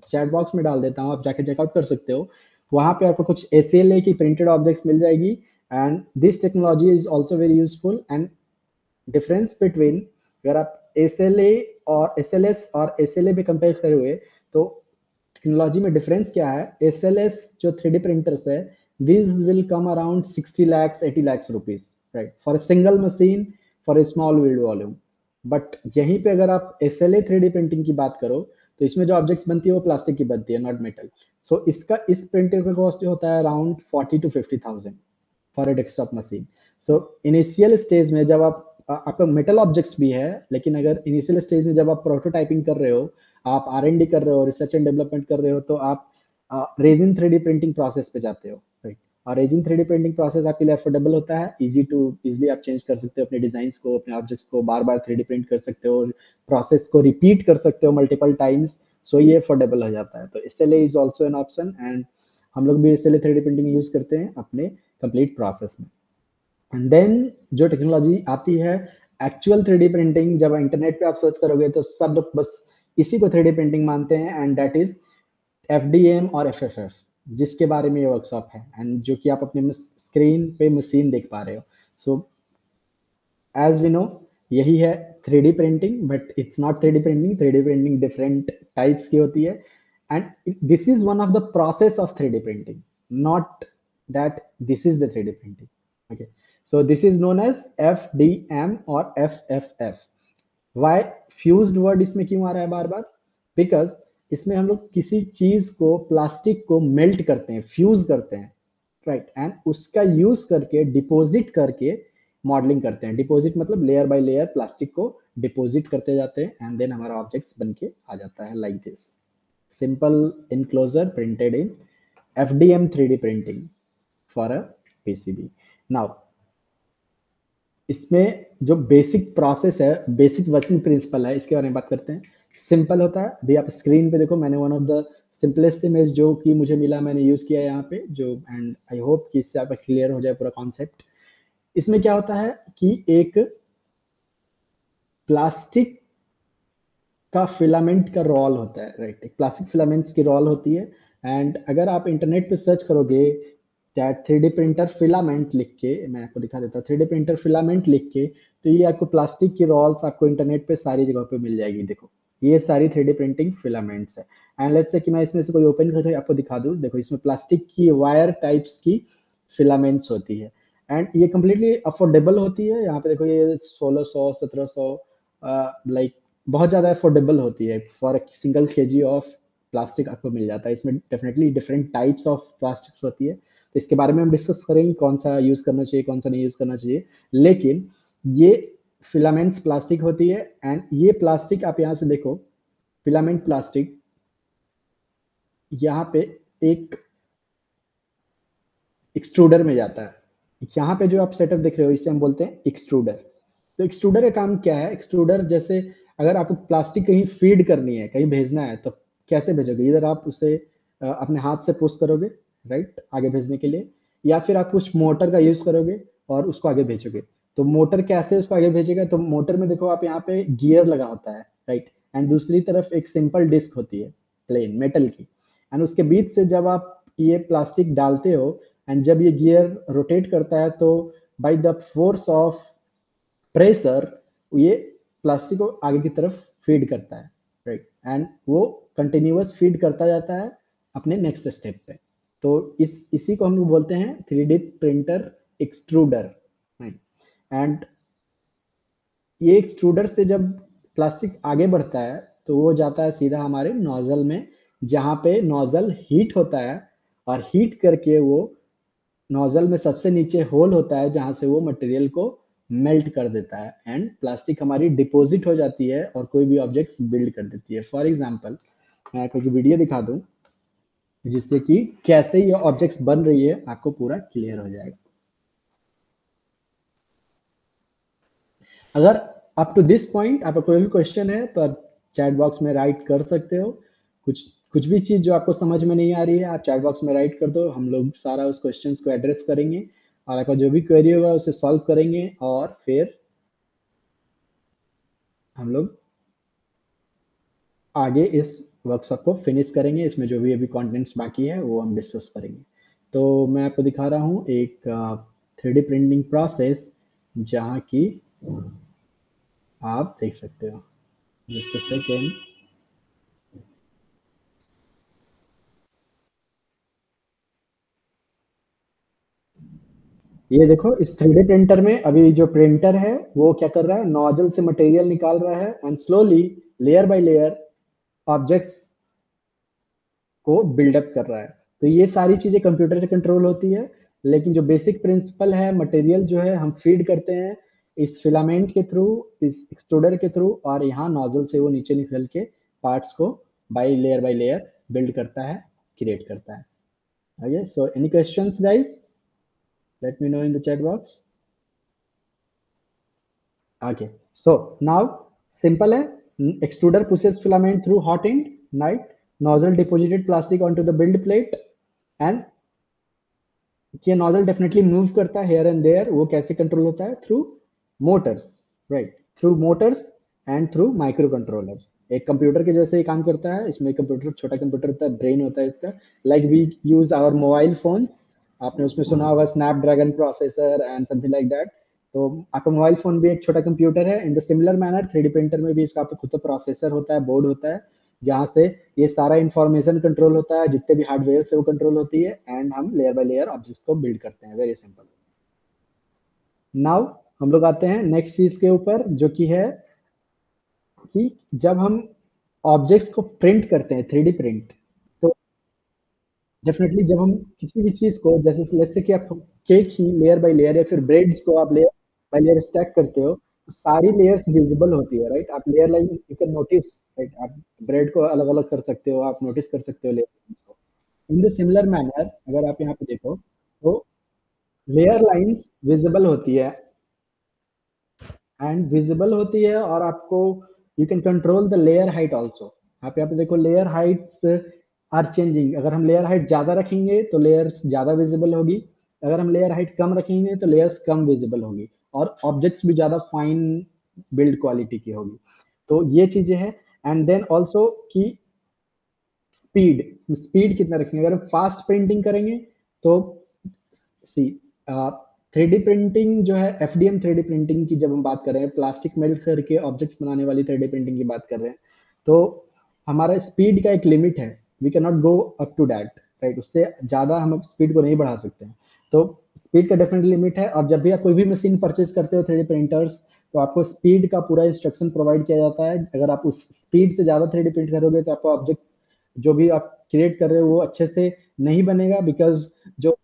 चैट बॉक्स में डाल देता हूँ, आप जाके चेकआउट कर सकते हो। वहाँ पे आपको कुछ SLA की प्रिंटेड ऑब्जेक्ट्स मिल जाएगी, and this technology is also very useful. And difference between, अगर आप SLA और SLS और SLA पे कंपेयर करोगे तो टेक्नोलॉजी में डिफरेंस क्या है। SLS जो 3D प्रिंटर्स है, this will come around 60 lakhs 80 lakhs rupees, right, for a single machine, for a small build volume. But यहीं पे अगर आप SLA 3D प्रिंटिंग की बात करो, तो इसमें जो ऑब्जेक्ट्स बनती है वो प्लास्टिक की बनती है, नॉट मेटल। सो इसका इस प्रिंटर का कॉस्ट होता है around 40 to 50,000 for a desktop machine. So initial stage में जब आपका मेटल ऑब्जेक्ट्स भी है, लेकिन अगर इनिशियल स्टेज में जब आप प्रोटोटाइपिंग कर रहे हो, आप R&D कर रहे हो, रिसर्च एंड डेवलपमेंट कर रहे हो, तो आप रेजिन 3D प्रिंटिंग प्रोसेस पे जाते हो, राइट। और रेजिन 3D प्रिंटिंग प्रोसेस आपके लिए अफोर्डेबल होता है, इजीली आप चेंज कर सकते हो अपने डिजाइन को, अपने ऑब्जेक्ट्स को बार बार 3D प्रिंट कर सकते हो, प्रोसेस को रिपीट कर सकते हो मल्टीपल टाइम्स। सो ये अफोर्डेबल हो जाता है। तो SLA is also an option, and हम लोग भी SLA 3D प्रिंटिंग यूज करते हैं अपने कंप्लीट प्रोसेस में। एंड देन जो टेक्नोलॉजी आती है एक्चुअल 3D प्रिंटिंग, जब इंटरनेट पे आप सर्च करोगे तो सब लोग बस इसी को 3D प्रिंटिंग मानते हैं, एंड दैट इज FDM और FFF, जिसके बारे में ये वर्कशॉप है, एंड जो कि आप अपने स्क्रीन पे मशीन देख पा रहे हो। सो एज वी नो, यही है 3D printing, but it's not 3D printing. 3D printing different types की होती है, and this is one of the process of 3D printing, not that this is the 3D printing. Okay, so this is known as FDM और FFF। Why fused word इसमें क्यों आ रहा है बार बार? Because इसमें हम लोग किसी चीज को, प्लास्टिक को मेल्ट करते हैं, फ्यूज करते हैं, राइट, एंड उसका यूज करके डिपॉजिट करके मॉडलिंग करते हैं। डिपॉजिट मतलब लेयर बाय लेयर प्लास्टिक को डिपॉजिट करते जाते हैं एंड देन हमारा ऑब्जेक्ट्स बन के आ जाता है like this. Simple enclosure printed in FDM 3D printing for a PCB। Now इसमें जो बेसिक प्रोसेस है, बेसिक वर्किंग प्रिंसिपल है, इसके बारे में बात करते हैं। सिंपल होता है भी, आप स्क्रीन पे देखो, मैंने one of the simplest image जो कि मुझे मिला मैंने यूज किया यहाँ पे, जो एंड आई होप कि इससे आपका क्लियर हो जाए पूरा कॉन्सेप्ट। इसमें क्या होता है कि एक प्लास्टिक का फिलामेंट का रोल होता है, राइट, एक प्लास्टिक फिलामेंट्स की रोल होती है। एंड अगर आप इंटरनेट पे सर्च करोगे दैट 3D प्रिंटर फिलामेंट लिख के, मैं आपको दिखा देता हूँ, 3D प्रिंटर फिलामेंट लिख के, तो ये आपको प्लास्टिक की रोल्स आपको इंटरनेट पे सारी जगह पे मिल जाएगी। देखो ये सारी 3D प्रिंटिंग फिलामेंट्स है। एंड लेट्स से कि मैं इसमें से कोई ओपन करके आपको दिखा दूँ, देखो इसमें प्लास्टिक की वायर टाइप्स की फिलामेंट्स होती है एंड ये कम्प्लीटली अफोर्डेबल होती है। यहाँ पे देखो ये 1600 1700 लाइक बहुत ज़्यादा अफोर्डेबल होती है। For single KG of plastic आपको मिल जाता है। इसमें definitely different types of plastics होती है, तो इसके बारे में हम डिस्कस करेंगे कौन सा यूज़ करना चाहिए, कौन सा नहीं यूज़ करना चाहिए। लेकिन ये फिलामेंट्स प्लास्टिक होती है एंड ये प्लास्टिक आप यहाँ से देखो, फिलामेंट प्लास्टिक यहाँ पे एक एक्सट्रूडर में जाता है। यहाँ पे जो आप सेटअप देख रहे हो इसे हम बोलते हैं एक्सट्रूडर। तो एक्सट्रूडर का काम क्या है? एक्सट्रूडर जैसे अगर आपको प्लास्टिक कहीं फीड करनी है, कहीं भेजना है, तो कैसे भेजोगे? इधर आप उसे अपने हाथ से पुश करोगे, राइट, आगे भेजने के लिए, या फिर आप कुछ मोटर का यूज करोगे और उसको आगे भेजोगे। तो मोटर कैसे उसको आगे भेजेगा? तो मोटर में देखो आप यहाँ पे गियर लगा होता है, राइट, एंड दूसरी तरफ एक सिंपल डिस्क होती है प्लेन मेटल की, एंड उसके बीच से जब आप ये प्लास्टिक डालते हो एंड जब ये गियर रोटेट करता है, तो by the force of pressure ये प्लास्टिक को आगे की तरफ फीड करता है, राइट, एंड वो कंटिन्यूअस फीड करता जाता है अपने नेक्स्ट स्टेप पे। तो इसी को हम लोग बोलते हैं 3D printer extruder, right. And ये एक्सट्रूडर से जब प्लास्टिक आगे बढ़ता है तो वो जाता है सीधा हमारे नोजल में, जहाँ पे नोजल हीट होता है और हीट करके वो नोजल में सबसे नीचे होल होता है जहाँ से वो मटेरियल को मेल्ट कर देता है एंड प्लास्टिक हमारी डिपॉजिट हो जाती है और कोई भी ऑब्जेक्ट्स बिल्ड कर देती है। फॉर एग्जांपल मैं आपको एक वीडियो दिखा दूं जिससे कि कैसे ये ऑब्जेक्ट्स बन रही है आपको पूरा क्लियर हो जाएगा। अगर अप टू दिस पॉइंट आपका कोई भी क्वेश्चन है तो आप चैट बॉक्स में राइट कर सकते हो। कुछ कुछ भी चीज़ जो आपको समझ में नहीं आ रही है आप चैट बॉक्स में राइट कर दो, हम लोग सारा उस क्वेश्चन को एड्रेस करेंगे और आपका जो भी क्वेरी होगा उसे सॉल्व करेंगे और फिर हम लोग आगे इस वर्कशॉप को फिनिश करेंगे। इसमें जो भी अभी कंटेंट्स बाकी है वो हम डिस्कस करेंगे। तो मैं आपको दिखा रहा हूँ एक 3D प्रिंटिंग प्रोसेस जहाँ की आप देख सकते हो। Just a second. ये देखो इस 3D प्रिंटर में अभी जो प्रिंटर है वो क्या कर रहा है, नोजल से मटेरियल निकाल रहा है and slowly layer by layer objects को बिल्डअप कर रहा है। तो ये सारी चीजें कंप्यूटर से कंट्रोल होती है, लेकिन जो बेसिक प्रिंसिपल है, मटेरियल जो है हम फीड करते हैं इस फिलामेंट के थ्रू, इस एक्सट्रूडर के थ्रू, और यहाँ नोजल से वो नीचे निकल के पार्ट्स को बाय लेयर बिल्ड करता है, क्रिएट करता है। Okay, so any questions guys, let me know in the chat box. Okay, so now simple है, extruder pushes filament through hot end, right, nozzle deposited plastic onto the build plate and ये nozzle definitely move करता है hair and there. वो कैसे control होता है? Through Motors, right, through Motors and through micro controller. एक computer के जैसे ही काम करता है। इसमें कंप्यूटर, छोटा कंप्यूटर होता है, ब्रेन होता है इसका, like we use our mobile phones. आपने उसमें सुना होगा Snapdragon processor and something like that. तो आपका मोबाइल फोन भी एक छोटा कंप्यूटर है। In the similar manner 3D printer में भी इसका आपको खुद का प्रोसेसर होता है, बोर्ड होता है, जहाँ से ये सारा इंफॉर्मेशन कंट्रोल होता है, जितने भी हार्डवेयर से वो कंट्रोल होती है एंड हम लेयर बाय लेयर ऑब्जेक्ट को बिल्ड करते हैं। Very simple. नाउ हम लोग आते हैं नेक्स्ट चीज के ऊपर, जो कि है कि जब हम ऑब्जेक्ट्स को प्रिंट करते हैं, 3D प्रिंट। तो डेफिनेटली जब हम किसी भी चीज़ को, जैसे लेट्स से कि आप cake he layer by layer या फिर ब्रेड्स को आप लेयर बाय लेयर स्टैक करते हो, तो सारी लेयर्स विजिबल होती है, राइट? आप layer line you can notice, right? आप ब्रेड को अलग-अलग कर सकते हो, आप नोटिस कर सकते हो लेयर को। इन द सिमिलर मैनर अगर आप यहाँ पे देखो, तो लेयर लाइन्स विजिबल होती है, एंड विजिबल होती है, और आपको you can control the layer height also. आप यहाँ पे देखो लेयर हाइट्स आर चेंजिंग। अगर हम लेयर हाइट ज़्यादा रखेंगे तो लेयर्स ज़्यादा विजिबल होगी, अगर हम लेयर हाइट कम रखेंगे तो लेयर्स कम विजिबल होगी, और ऑब्जेक्ट्स भी ज़्यादा फाइन बिल्ड क्वालिटी की होगी। तो ये चीज़ें हैं। एंड देन ऑल्सो कि स्पीड स्पीड कितना रखेंगे। अगर हम फास्ट प्रिंटिंग करेंगे तो सी, थ्री डी प्रिंटिंग जो है, एफडीएम थ्री डी प्रिंटिंग की जब हम बात कर रहे हैं, प्लास्टिक मेल्ट करके ऑब्जेक्ट्स बनाने वाली थ्री डी प्रिंटिंग की बात कर रहे हैं, तो हमारा स्पीड का एक लिमिट है। We can not go up to that, right? उससे ज़्यादा हम स्पीड को नहीं बढ़ा सकते हैं। तो स्पीड का डेफिनेट लिमिट है, और जब भी आप कोई भी मशीन परचेज करते हो थ्री डी प्रिंटर्स, तो आपको स्पीड का पूरा इंस्ट्रक्शन प्रोवाइड किया जाता है। अगर आप उस स्पीड से ज़्यादा थ्री डी प्रिंट करोगे तो आपका ऑब्जेक्ट जो भी आप क्रिएट कर रहे हो वो अच्छे से नहीं बनेगा, बिकॉज़ जो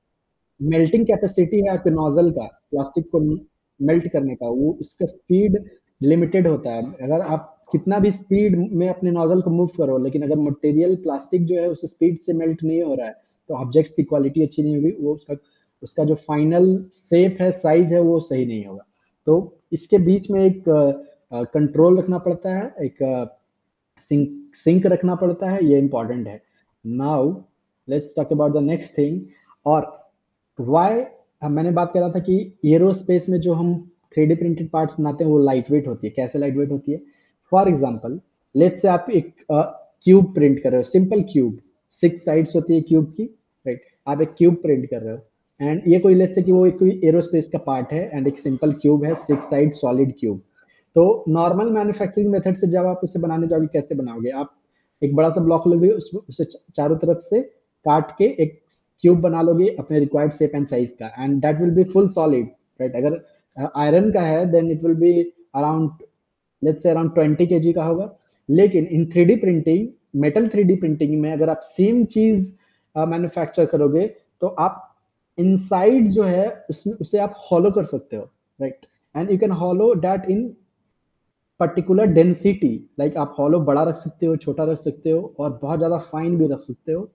मेल्टिंग कैपेसिटी है आपके नोजल का, प्लास्टिक को मेल्ट करने का, वो उसका स्पीड लिमिटेड होता है। अगर आप कितना भी स्पीड में अपने नोजल को मूव करो, लेकिन अगर मटेरियल प्लास्टिक जो है उस स्पीड से मेल्ट नहीं हो रहा है, तो ऑब्जेक्ट्स की क्वालिटी अच्छी नहीं होगी, वो उसका उसका जो फाइनल शेप है, साइज है, वो सही नहीं होगा। तो इसके बीच में एक कंट्रोल रखना पड़ता है, एक सिंक रखना पड़ता है, ये इंपॉर्टेंट है। Now let's talk about the next thing. और वाई, मैंने बात कर रहा था कि एरोस्पेस में जो हम थ्री डी प्रिंटेड पार्ट्स बनाते हैं वो लाइट वेट होती है। कैसे लाइट वेट होती है? फॉर एग्जाम्पल, लेट्स से आप एक क्यूब प्रिंट कर रहे हो, सिंपल क्यूब, 6 साइड्स होती है क्यूब की, राइट? आप एक क्यूब प्रिंट कर रहे हो, एंड ये कोई लेट्स से कि वो एक कोई एरोस्पेस का पार्ट है, एंड एक सिंपल क्यूब है, 6 साइड सॉलिड क्यूब। तो नॉर्मल मैन्युफैक्चरिंग मेथड से जब आप उसे बनाने जाओगे, कैसे बनाओगे? आप एक बड़ा सा ब्लॉक लोगे, उसे चारों तरफ से काट के एक क्यूब बना लोगे अपने रिक्वायर्ड शेप एंड साइज का, and that will be full solid, right? अगर आयरन का है then it will be around, let's say around 20 kg का होगा। लेकिन in three D printing, metal three D printing में अगर आप सेम चीज मैन्युफैक्चर करोगे, तो आप इनसाइड जो है उसमें उसे आप हॉलो कर सकते हो, right? And you can hollow that in particular density, like आप हॉलो बड़ा रख सकते हो, छोटा रख सकते हो, और बहुत ज्यादा फाइन भी रख सकते हो।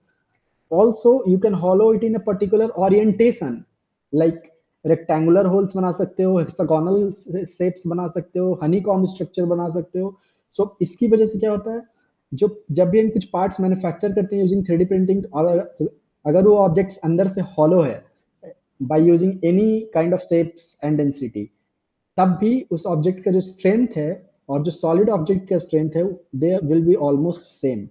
Also, you can hollow it in a particular orientation, like rectangular holes बना सकते हो, hexagonal shapes बना सकते हो, honeycomb structure बना सकते हो। So इसकी वजह से क्या होता है, जो जब भी हम कुछ पार्ट्स मैन्युफैक्चर करते हैं यूजिंग थ्री डी प्रिंटिंग, और अगर वो ऑब्जेक्ट्स अंदर से हॉलो है by using any kind of shapes and density, तब भी उस ऑब्जेक्ट का जो स्ट्रेंथ है और जो सॉलिड ऑब्जेक्ट का स्ट्रेंथ है, they will be almost same,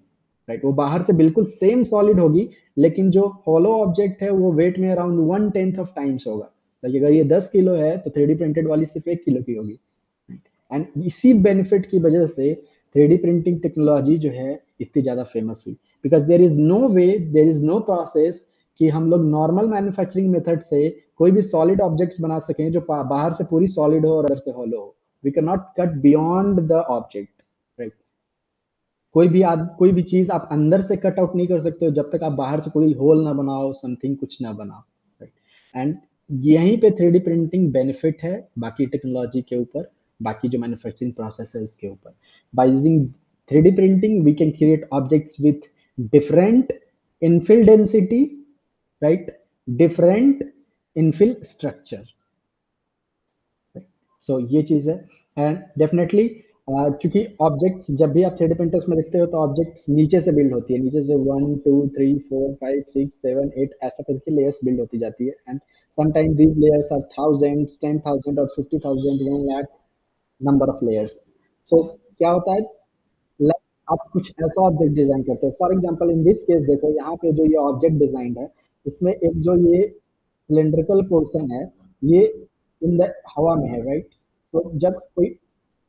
right? वो बाहर से बिल्कुल सेम सॉलिड होगी, लेकिन जो हॉलो ऑब्जेक्ट है वो वेट में अराउंड 1/10 ऑफ टाइम्स होगा। लाइक अगर ये 10 किलो है तो थ्री डी प्रिंटेड वाली सिर्फ 1 किलो की होगी। एंड इसी बेनिफिट की वजह से थ्री डी प्रिंटिंग टेक्नोलॉजी जो है इतनी ज़्यादा फेमस हुई, because there is no way, there is no process कि हम लोग नॉर्मल मैन्युफैक्चरिंग मेथड से कोई भी सॉलिड ऑब्जेक्ट्स बना सकें जो बाहर से पूरी सॉलिड हो और अंदर से हॉलो हो। We can not cut beyond the object, right? कोई भी चीज आप अंदर से कट आउट नहीं कर सकते हो जब तक आप बाहर से कोई होल ना बनाओ, समथिंग कुछ ना बनाओ, राइट? एंड यहीं पे थ्री डी प्रिंटिंग बेनिफिट है बाकी टेक्नोलॉजी के ऊपर, बाकी जो मैन्युफैक्चरिंग प्रोसेस है उसके ऊपर। By using three D printing we can create objects with different infill density, right? Different infill structure. So ये चीज है। एंड डेफिनेटली क्योंकि ऑब्जेक्ट्स जब भी आप थ्री डी प्रिंटर्स में देखते हो तो ऑब्जेक्ट्स नीचे से बिल्ड होती है, नीचे से 1 2 3 4 5 6 7 8 ऐसा करके लेयर्स बिल्ड होती जाती है। And sometime these layers are thousand, 10,000 और 50,000, 1 lakh number of layers. So क्या होता है, आप कुछ ऐसा ऑब्जेक्ट डिजाइन करते हो, for example in this case देखो यहाँ पे जो ये ऑब्जेक्ट डिजाइन है, इसमें एक जो ये सिलेंड्रिकल पोर्शन है, ये इन द हवा में है, राइट? तो जब कोई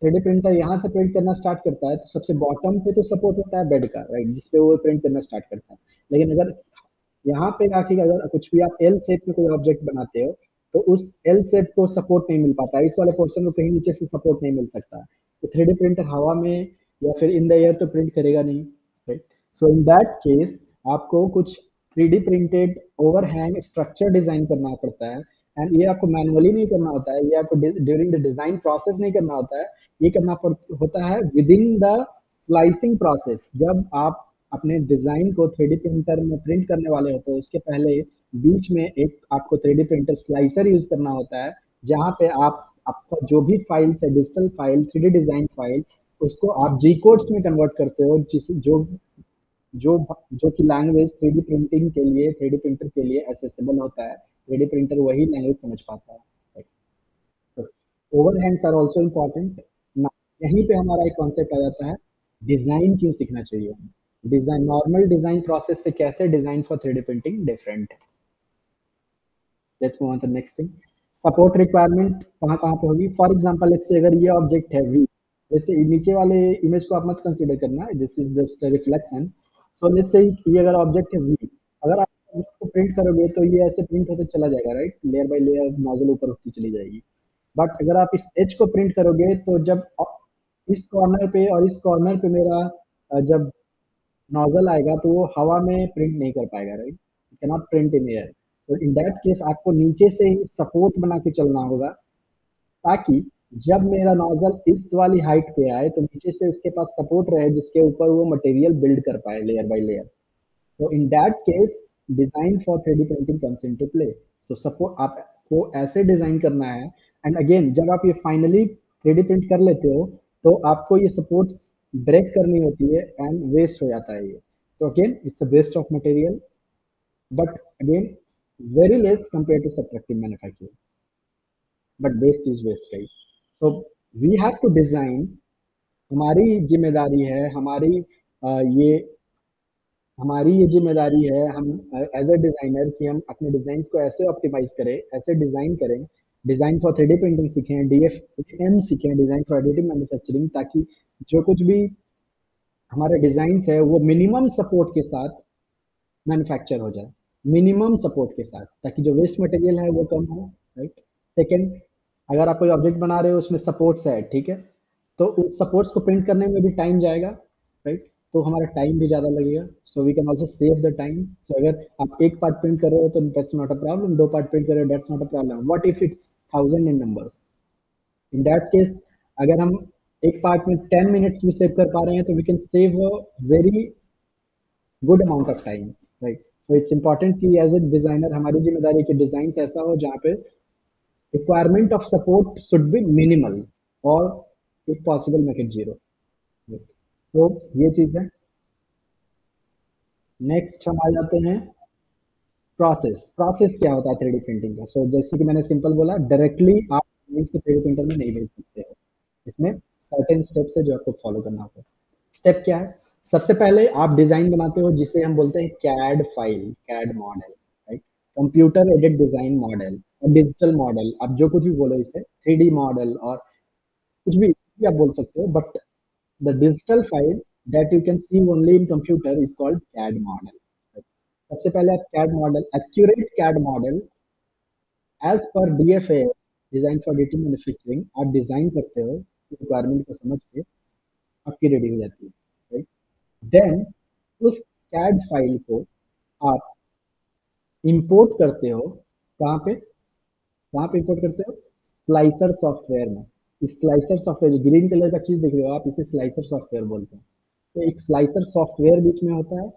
थ्री डी प्रिंटर यहाँ से प्रिंट करना स्टार्ट करता है तो सबसे बॉटम पे तो सपोर्ट होता है बेड का, राइट? जिसपे वो प्रिंट करना स्टार्ट करता है। लेकिन अगर यहाँ पे आके अगर कुछ भी आप एल शेप में कोई ऑब्जेक्ट बनाते हो, तो उस एल शेप को सपोर्ट नहीं मिल पाता, इस वाले पोर्शन को कहीं नीचे से सपोर्ट नहीं मिल सकता। तो थ्री डी प्रिंटर हवा में या फिर इन द एयर तो प्रिंट करेगा नहीं, right? So in that case आपको कुछ 3D printed overhang structure design करना पड़ता है, एंड ये आपको मैनुअली नहीं करना होता है, ये आपको ड्यूरिंग द डिजाइन प्रोसेस नहीं करना होता है, ये करना होता है with in the slicing process. जब आप अपने डिजाइन को 3D प्रिंटर में प्रिंट करने वाले होते हैं, उसके पहले बीच में एक आपको 3D प्रिंटर स्लाइसर यूज करना होता है, जहाँ पे आप आपका जो भी फाइल्स है, digital file, 3D design file, उसको आप जी कोड्स में कन्वर्ट करते हो, जिस जो जो कि लैंग्वेज 3D प्रिंटिंग के लिए, 3D प्रिंटर के लिए एक्सेसिबल होता है। 3D प्रिंटर वही लैंग्वेज समझ पाता है। तो ओवरहैंग्स आर आल्सो इम्पोर्टेंट। यहीं पे हमारा एक कॉन्सेप्ट आ जाता है, डिजाइन क्यों सीखना चाहिए। डिजाइन, नॉर्मल डिजाइन प्रोसेस से कैसे design for 3D printing different है। Let's move on to next thing. Support requirement कहाँ कहाँ पे होगी। फॉर एग्जांपल लेट्स से अगर ये ऑब्जेक्ट है वी, लेट्स से नीचे वाले इमेज को आप मत कंसीडर करना, this is just reflection. So let's say ये अगर ऑब्जेक्ट है वी, अगर आप इसको प्रिंट करोगे तो ये ऐसे प्रिंट होते चला जाएगा, right? Layer by layer nozzle ऊपर उठती चली जाएगी। बट अगर आप इस एज को प्रिंट करोगे तो जब इस कॉर्नर पे और इस कॉर्नर पे मेरा जब नोजल आएगा तो वो हवा में प्रिंट नहीं कर पाएगा, right? You can not print in air. तो इन दैट केस आपको नीचे से ही सपोर्ट बना के चलना होगा, ताकि जब मेरा नोजल इस वाली हाइट पे आए तो नीचे से इसके पास सपोर्ट रहे, जिसके ऊपर वो मटेरियल बिल्ड कर पाए लेयर बाय लेयर। तो in that case design for 3D printing comes into play. So support आपको ऐसे डिजाइन करना है, एंड अगेन जब आप ये फाइनली 3D प्रिंट कर लेते हो तो आपको ये सपोर्ट्स ब्रेक करनी होती है एंड वेस्ट हो जाता है ये। तो again it's a waste of material, but again very less compared to subtractive manufacturing, but waste is waste, guys. So we have to design, हमारी जिम्मेदारी है, ये हमारी ये जिम्मेदारी है, हम एज अ डिजाइनर कि हम अपने डिजाइन को ऐसे ऑप्टिमाइज करें, ऐसे डिजाइन करें, डिजाइन फॉर 3D प्रिंटिंग सीखें, डीएफएम सीखें, डिजाइन फॉर एडिटिव मैन्युफैक्चरिंग, ताकि जो कुछ भी हमारे डिजाइन है वो मिनिमम सपोर्ट के साथ मैन्युफैक्चर हो जाए, मिनिमम सपोर्ट के साथ, ताकि जो वेस्ट मटेरियल है वो कम हो, राइट? सेकेंड, अगर आप कोई ऑब्जेक्ट बना रहे हो उसमें सपोर्ट्स है, ठीक है, तो उस सपोर्ट्स को प्रिंट करने में भी टाइम जाएगा, राइट? तो हमारा टाइम भी ज़्यादा लगेगा। So we can also save the time. So अगर आप एक पार्ट प्रिंट कर रहे हो तो दैट्स नॉट अ प्रॉब्लम, दो पार्ट प्रिंट कर रहे हो that's not a problem. What if it's 1000 in numbers? In that case अगर हम एक पार्ट में 10 मिनट्स भी सेव कर पा रहे हैं तो we can save a very good amount of time, right? So it's important कि एज ए डिजाइनर हमारी जिम्मेदारी की डिजाइन ऐसा हो जहाँ पे requirement of support should be minimal, और if possible make it zero. तो ये चीज है। नेक्स्ट हम आ जाते हैं प्रोसेस। प्रोसेस क्या होता है 3D प्रिंटिंग का? सो जैसे कि मैंने सिंपल बोला, डायरेक्टली आप इसको 3D प्रिंटर में नहीं भेज सकते हो, इसमें सर्टेन स्टेप्स है जो आपको फॉलो करना होगा। स्टेप क्या है? सबसे पहले आप डिजाइन बनाते हो जिसे हम बोलते हैं CAD file, CAD model, right? Computer aided design model और डिजिटल मॉडल, आप जो कुछ भी बोलो इसे 3D मॉडल और कुछ भी आप बोल सकते हो, but the digital file that you can see only in computer is called CAD model. सबसे पहले आप CAD model, accurate CAD model as per DFA, design for additive manufacturing, आप डिजाइन करते हो, रिक्वायरमेंट को समझ के आपकी रेडी हो जाती है, राइट? देन उस कैड फाइल को आप इंपोर्ट करते हो, कहाँ पे? कहाँ पे इंपोर्ट करते हो? स्लाइसर सॉफ्टवेयर में। इस स्लाइसर सॉफ्टवेयर, जो ग्रीन कलर का चीज देख रहे हो आप, इसे स्लाइसर सॉफ्टवेयर बोलते हैं। तो एक स्लाइसर सॉफ्टवेयर बीच में होता है,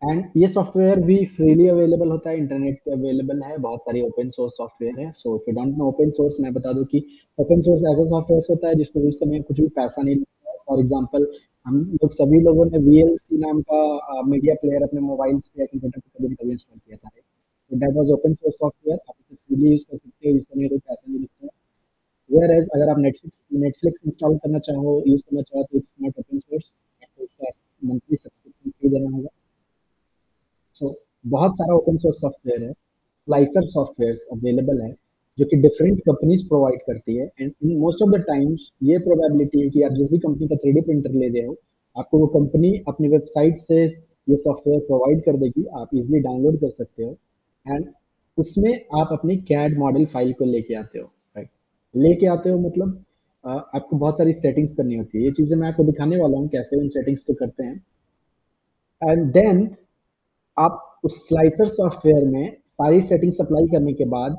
एंड ये सॉफ्टवेयर भी फ्रीली अवेलेबल होता है, इंटरनेट पे अवेलेबल है, बहुत सारी ओपन सोर्स सॉफ्टवेयर है। सो if you don't know open source, मैं बता दूं कि ओपन सोर्स ऐसा सॉफ्टवेयर होता है जिसको यूज करने में कुछ भी पैसा नहीं लगता है। फॉर एग्जांपल, हम लोग सभी लोगों ने वीएलसी नाम का मीडिया प्लेयर अपने मोबाइल्स पे या कंप्यूटर पे कभी ना कभी इंस्टॉल किया था, तो that was open source software, आप इसे फ्रीली यूज कर सकते हो, यूज करने में कोई पैसा नहीं लगता है। वेयर एज अगर आप नेटफ्लिक्स इंस्टॉल करना चाहो, यूज करना चाहो, तो इट्स नॉट ओपन सोर्स, आपको इसका मंथली सब्सक्रिप्शन फी देना होगा। सो बहुत सारा ओपन सोर्स सॉफ्टवेयर है, स्लाइसर सॉफ्टवेयर अवेलेबल है, जो कि डिफरेंट कंपनीज प्रोवाइड करती है, and in most of the times ये प्रोबेबिलिटी है कि आप जिस भी कंपनी का 3D प्रिंटर ले रहे हो, आपको वो कंपनी अपनी वेबसाइट से ये सॉफ्टवेयर प्रोवाइड कर देगी, आप इजिली डाउनलोड कर सकते हो, एंड उसमें आप अपनी कैड मॉडल फाइल को लेके आते हो, राइट? लेके आते हो मतलब आपको बहुत सारी सेटिंग्स करनी होती है। ये चीज़ें मैं आपको दिखाने वाला हूँ कैसे उन सेटिंग्स को करते हैं। एंड देन आप उस स्लाइसर सॉफ्टवेयर में सारी सेटिंग्स अप्लाई करने के बाद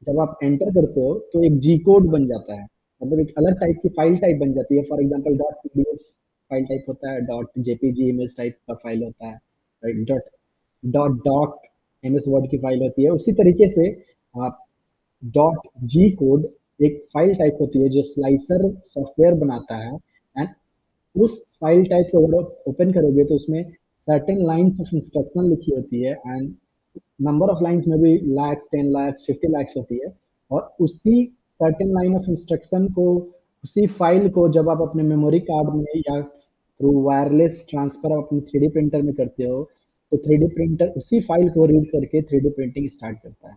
जब आप एंटर करते हो तो एक जी कोड बन जाता है, मतलब एक अलग टाइप की फाइल टाइप बन जाती है। For example dot PDF file type होता है, डॉट जेपीजी इमेज टाइप का फाइल होता है, right, dot dot doc MS word की फाइल होती है। उसी तरीके से आप डॉट जी कोड एक फाइल टाइप होती है जो स्लाइसर सॉफ्टवेयर बनाता है। एंड उस फाइल टाइप को अगर आप ओपन करोगे तो उसमें सर्टेन लाइंस ऑफ इंस्ट्रक्शन लिखी होती है। एंड नंबर ऑफ लाइंस में भी लैक्स, 10 लाख, 50 लाख होती है। और उसी सर्टेन लाइन ऑफ इंस्ट्रक्शन को, उसी फाइल को जब आप अपने मेमोरी कार्ड में या थ्रू वायरलेस ट्रांसफर अपने 3D प्रिंटर में करते हो तो 3D प्रिंटर उसी फाइल को रीड करके 3D प्रिंटिंग स्टार्ट करता है।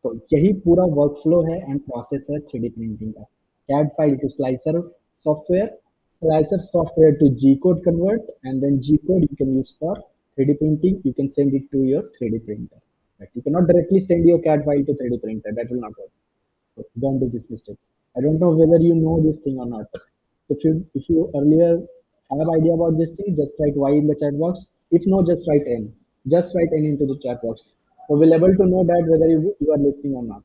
तो यही पूरा वर्कफ्लो है एंड प्रोसेस है 3D प्रिंटिंग का। CAD file to slicer software, slicer software to G code convert, and then G code you can use for 3D printing. You can send it to your 3D printer. But you cannot directly send your CAD file to 3D printer. That will not work. So don't do this mistake. I don't know whether you know this thing or not. If you earlier have idea about this thing, just write Y in the chat box. If no, just write N. Just write N into the chat box. So we'll able to know that whether you are listening or not.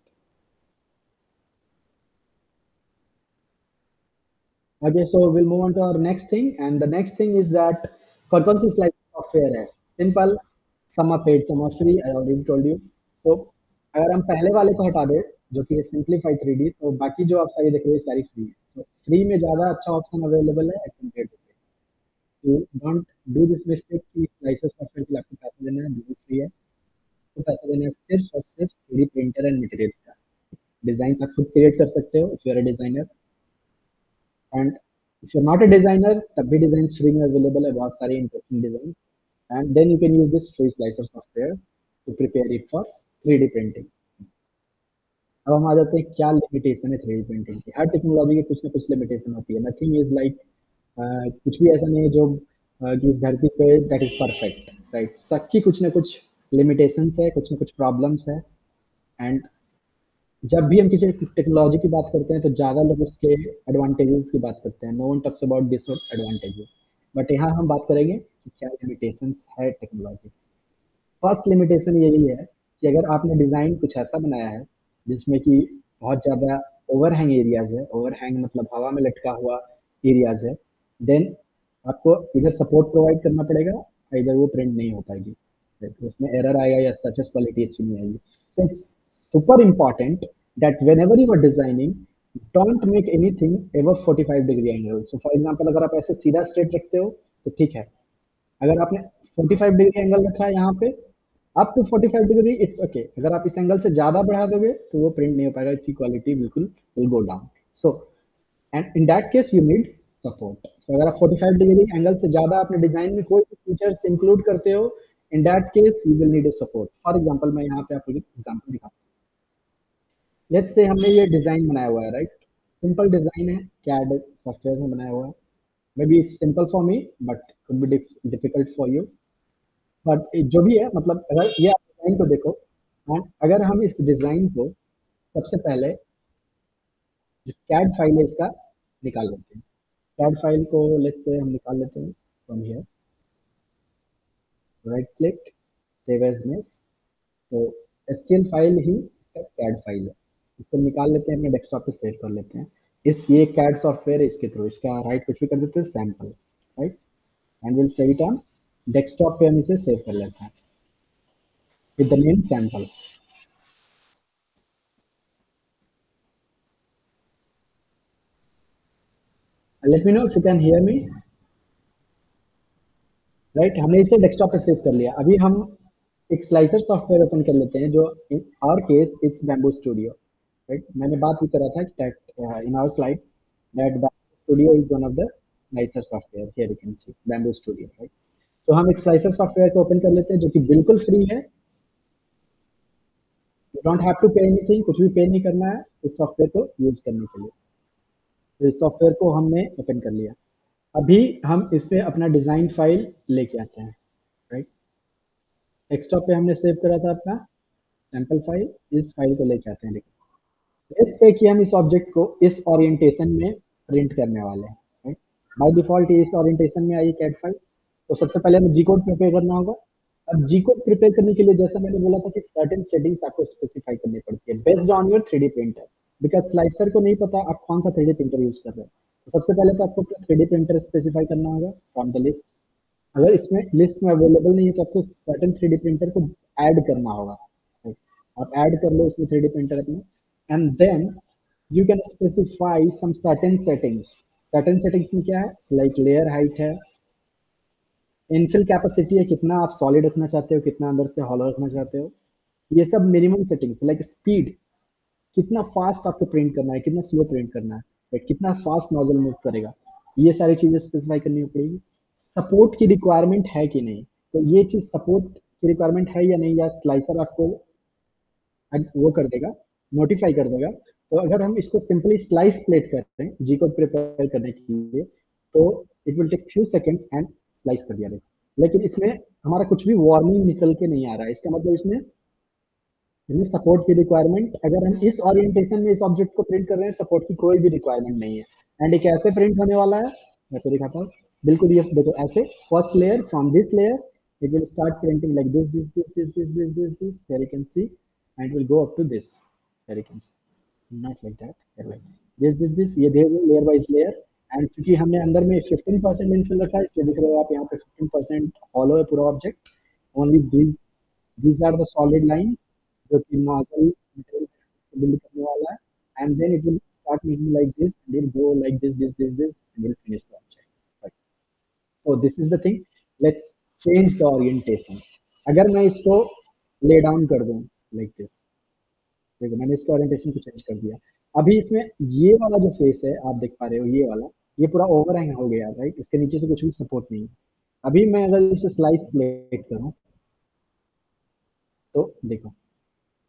Okay, so we'll move on to our next thing, and the next thing is that कौन सी slide software है? Simple, some of paid, some of free, I already told you. So अगर हम पहले वाले को हटा दें जो कि सिंपलीफाई 3D, तो बाकी जो आप सारी देख रहे हो सारी फ्री है। तो फ्री में ज़्यादा अच्छा ऑप्शन अवेलेबल है एज कम्पेयर टू पे। You don't do this mistake कि स्लाइसर सॉफ्टवेयर के लिए आपको पैसा देना है, बिल्कुल फ्री है। तो पैसा देना है सिर्फ और सिर्फ 3D प्रिंटर एंड मटेरियल का। डिजाइन आप खुद क्रिएट कर सकते हो if you are a designer. And if you are not a designer तब भी डिजाइन फ्री में अवेलेबल है, बहुत सारे interesting design. And then you can use this free slicer software to prepare it for 3D printing. अब हम आ जाते हैं क्या लिमिटेशन है 3D प्रिंटिंग की। हर टेक्नोलॉजी की कुछ ना कुछ लिमिटेशन होती है। नथिंग इज लाइक, कुछ भी ऐसा नहीं है जो कि इस धरती पे दैट इज परफेक्ट, राइट। सबकी कुछ ना कुछ लिमिटेशंस है, कुछ ना कुछ प्रॉब्लम्स है। एंड जब भी हम किसी टेक्नोलॉजी की बात करते हैं तो ज़्यादा लोग उसके एडवांटेजेस की बात करते हैं। No one talks about disadvantages. But यहाँ हम बात करेंगे कि क्या लिमिटेशंस है टेक्नोलॉजी। फर्स्ट लिमिटेशन यही है कि अगर आपने डिज़ाइन कुछ ऐसा बनाया है जिसमें कि बहुत ज़्यादा ओवरहैंग एरियाज है, ओवरहैंग मतलब हवा में लटका हुआ एरियाज है, देन आपको इधर सपोर्ट प्रोवाइड करना पड़ेगा, इधर वो प्रिंट नहीं हो पाएगी, तो उसमें एरर आएगा या सर्फेस क्वालिटी अच्छी नहीं आएगी। So it's super important that whenever you are designing, don't make anything ever 45 degree angle. So for example अगर आप ऐसे सीधा स्ट्रेट रखते हो तो ठीक है। अगर आपने 45 डिग्री एंगल रखा है यहाँ पे, up to 45 degree it's okay. अगर आप इस एंगल से ज्यादा बढ़ा दोगे तो वो प्रिंट नहीं हो पाएगा, इसकी क्वालिटी बिल्कुल will go down. So and in that case you need support. तो अगर आप 45 डिग्री एंगल से ज्यादा अपने डिजाइन में कोई भी फीचर्स इंक्लूड करते हो, इन that case you will need a support. For example मैं यहाँ पे आपको एग्जांपल दिखाता हूँ। लेट्स से हमने ये डिजाइन बनाया हुआ है, राइट। सिंपल डिजाइन है, कैड सॉफ्टवेयर में बनाया हुआ है। May be it's simple for me but could be difficult for you. But जो भी है, मतलब अगर ये आप डिजाइन को देखो, एंड अगर हम इस डिजाइन को सबसे पहले जो कैड फाइल है इसका निकाल लेते हैं। कैड फाइल को लेट्स से हम निकाल लेते हैं from here, right click, save as mesh. तो एसटीएल फाइल ही इसका कैड फाइल है। इसको निकाल लेते हैं, अपने डेस्कटॉप पे सेव कर लेते हैं। इस ये कैड सॉफ्टवेयर है, इसके थ्रू इसका राइट कुछ भी कर देते हैं sample, right, and will save it on desktop पे। हम इसे सेव कर लेते हैं with the name sample. Let me know if you can hear me, right. हमने इसे डेस्कटॉप पे सेव कर लिया। अभी हम एक स्लाइसर सॉफ्टवेयर ओपन कर लेते हैं जो in our case it's Bambu Studio, right. मैंने बात भी करा था in our slides that Bambu Studio is one of the slicer software. Here you can see Bambu Studio, right. तो हम एक स्लाइसर सॉफ्टवेयर को ओपन कर लेते हैं जो कि बिल्कुल फ्री है। You don't have to pay anything, कुछ भी पे नहीं करना है इस सॉफ्टवेयर को यूज करने के लिए। तो इस सॉफ्टवेयर को हमने ओपन कर लिया। अभी हम इसमें अपना डिजाइन फाइल लेके आते हैं, राइट। डेस्कटॉप पे हमने सेव करा था अपना सैंपल फाइल, इस फाइल को लेके आते हैं, देखो। लेट्स से कि हम इस ऑब्जेक्ट को इस ओरिएंटेशन में प्रिंट करने वाले हैं, राइट? बाय डिफॉल्ट ये इस ओरिएंटेशन में आई कैट फाइल। तो सबसे पहले हमें जी कोड प्रिपेयर करना होगा। अब जी कोड प्रिपेयर करने के लिए जैसा मैंने बोला था कि सर्टेन सेटिंग्स आपको स्पेसिफाई करनी पड़ती है based on your 3D printer. Because slicer को नहीं पता आप कौन सा 3D प्रिंटर यूज कर रहे हैं। तो सबसे पहले तो आपको अपना 3D प्रिंटर स्पेसिफाई करना होगा फ्रॉम द लिस्ट। अगर इसमें लिस्ट में अवेलेबल नहीं है तो आपको सर्टेन 3D प्रिंटर को ऐड करना होगा, right? आप ऐड कर लो इसमें 3D प्रिंटर अपने, and then you can specify some certain settings. Certain settings में क्या है, लाइक लेयर हाइट है, इनफिल कैपेसिटी है, कितना आप सॉलिड रखना चाहते हो, कितना अंदर से हॉलो रखना चाहते हो, ये सब मिनिमम सेटिंग्स। लाइक स्पीड, कितना फास्ट आपको प्रिंट करना है, कितना स्लो प्रिंट करना है, right? कितना फास्ट नोजल मूव करेगा, ये सारी चीजें स्पेसिफाई करनी पड़ेगी। सपोर्ट की रिक्वायरमेंट है कि नहीं, तो ये चीज सपोर्ट की रिक्वायरमेंट है या नहीं, या स्लाइसर आपको वो कर देगा, नोटिफाई कर देगा। तो अगर हम इसको सिंपली स्लाइस प्लेट करते हैं जी कोड प्रिपेयर करने के लिए, तो it will take few seconds and slice कर दिया जाएगा। लेकिन इसमें हमारा कुछ भी वार्निंग निकल के नहीं आ रहा है, इसका मतलब इसमें सपोर्ट की रिक्वायरमेंट, अगर हम इस ओरिएंटेशन में इस ऑब्जेक्ट को प्रिंट कर रहे हैं, सपोर्ट की कोई भी रिक्वायरमेंट नहीं है। एंड ये कैसे प्रिंट होने वाला है, मैं तो दिखाता हूँ। बिल्कुल ये देखो ऐसे, first layer, from this layer it will start printing like this, here you can see, and it will go up to this, here you can see, not like that, here like this, ये दे layer wise layer. And क्योंकि हमने अंदर में 15% infill रखा है, इसलिए दिख रहा है आप यहाँ पे 15% हॉलो है पूरा object. Only these are the solid lines जो कि nozzle build करने वाला है, and then it will start making like this, and it will go like this, and will finish the object. Right. So this is the thing. Let's change the orientation. अगर मैं इसको lay down कर दूं like this, देखो मैंने इसका orientation को change कर दिया। अभी इसमें ये वाला जो फेस है आप देख पा रहे हो, ये वाला, ये पूरा ओवरहैंग हो गया, राइट? इसके नीचे से कुछ भी सपोर्ट नहीं है। अभी मैं अगर इसे स्लाइस प्लेट करूं, तो देखो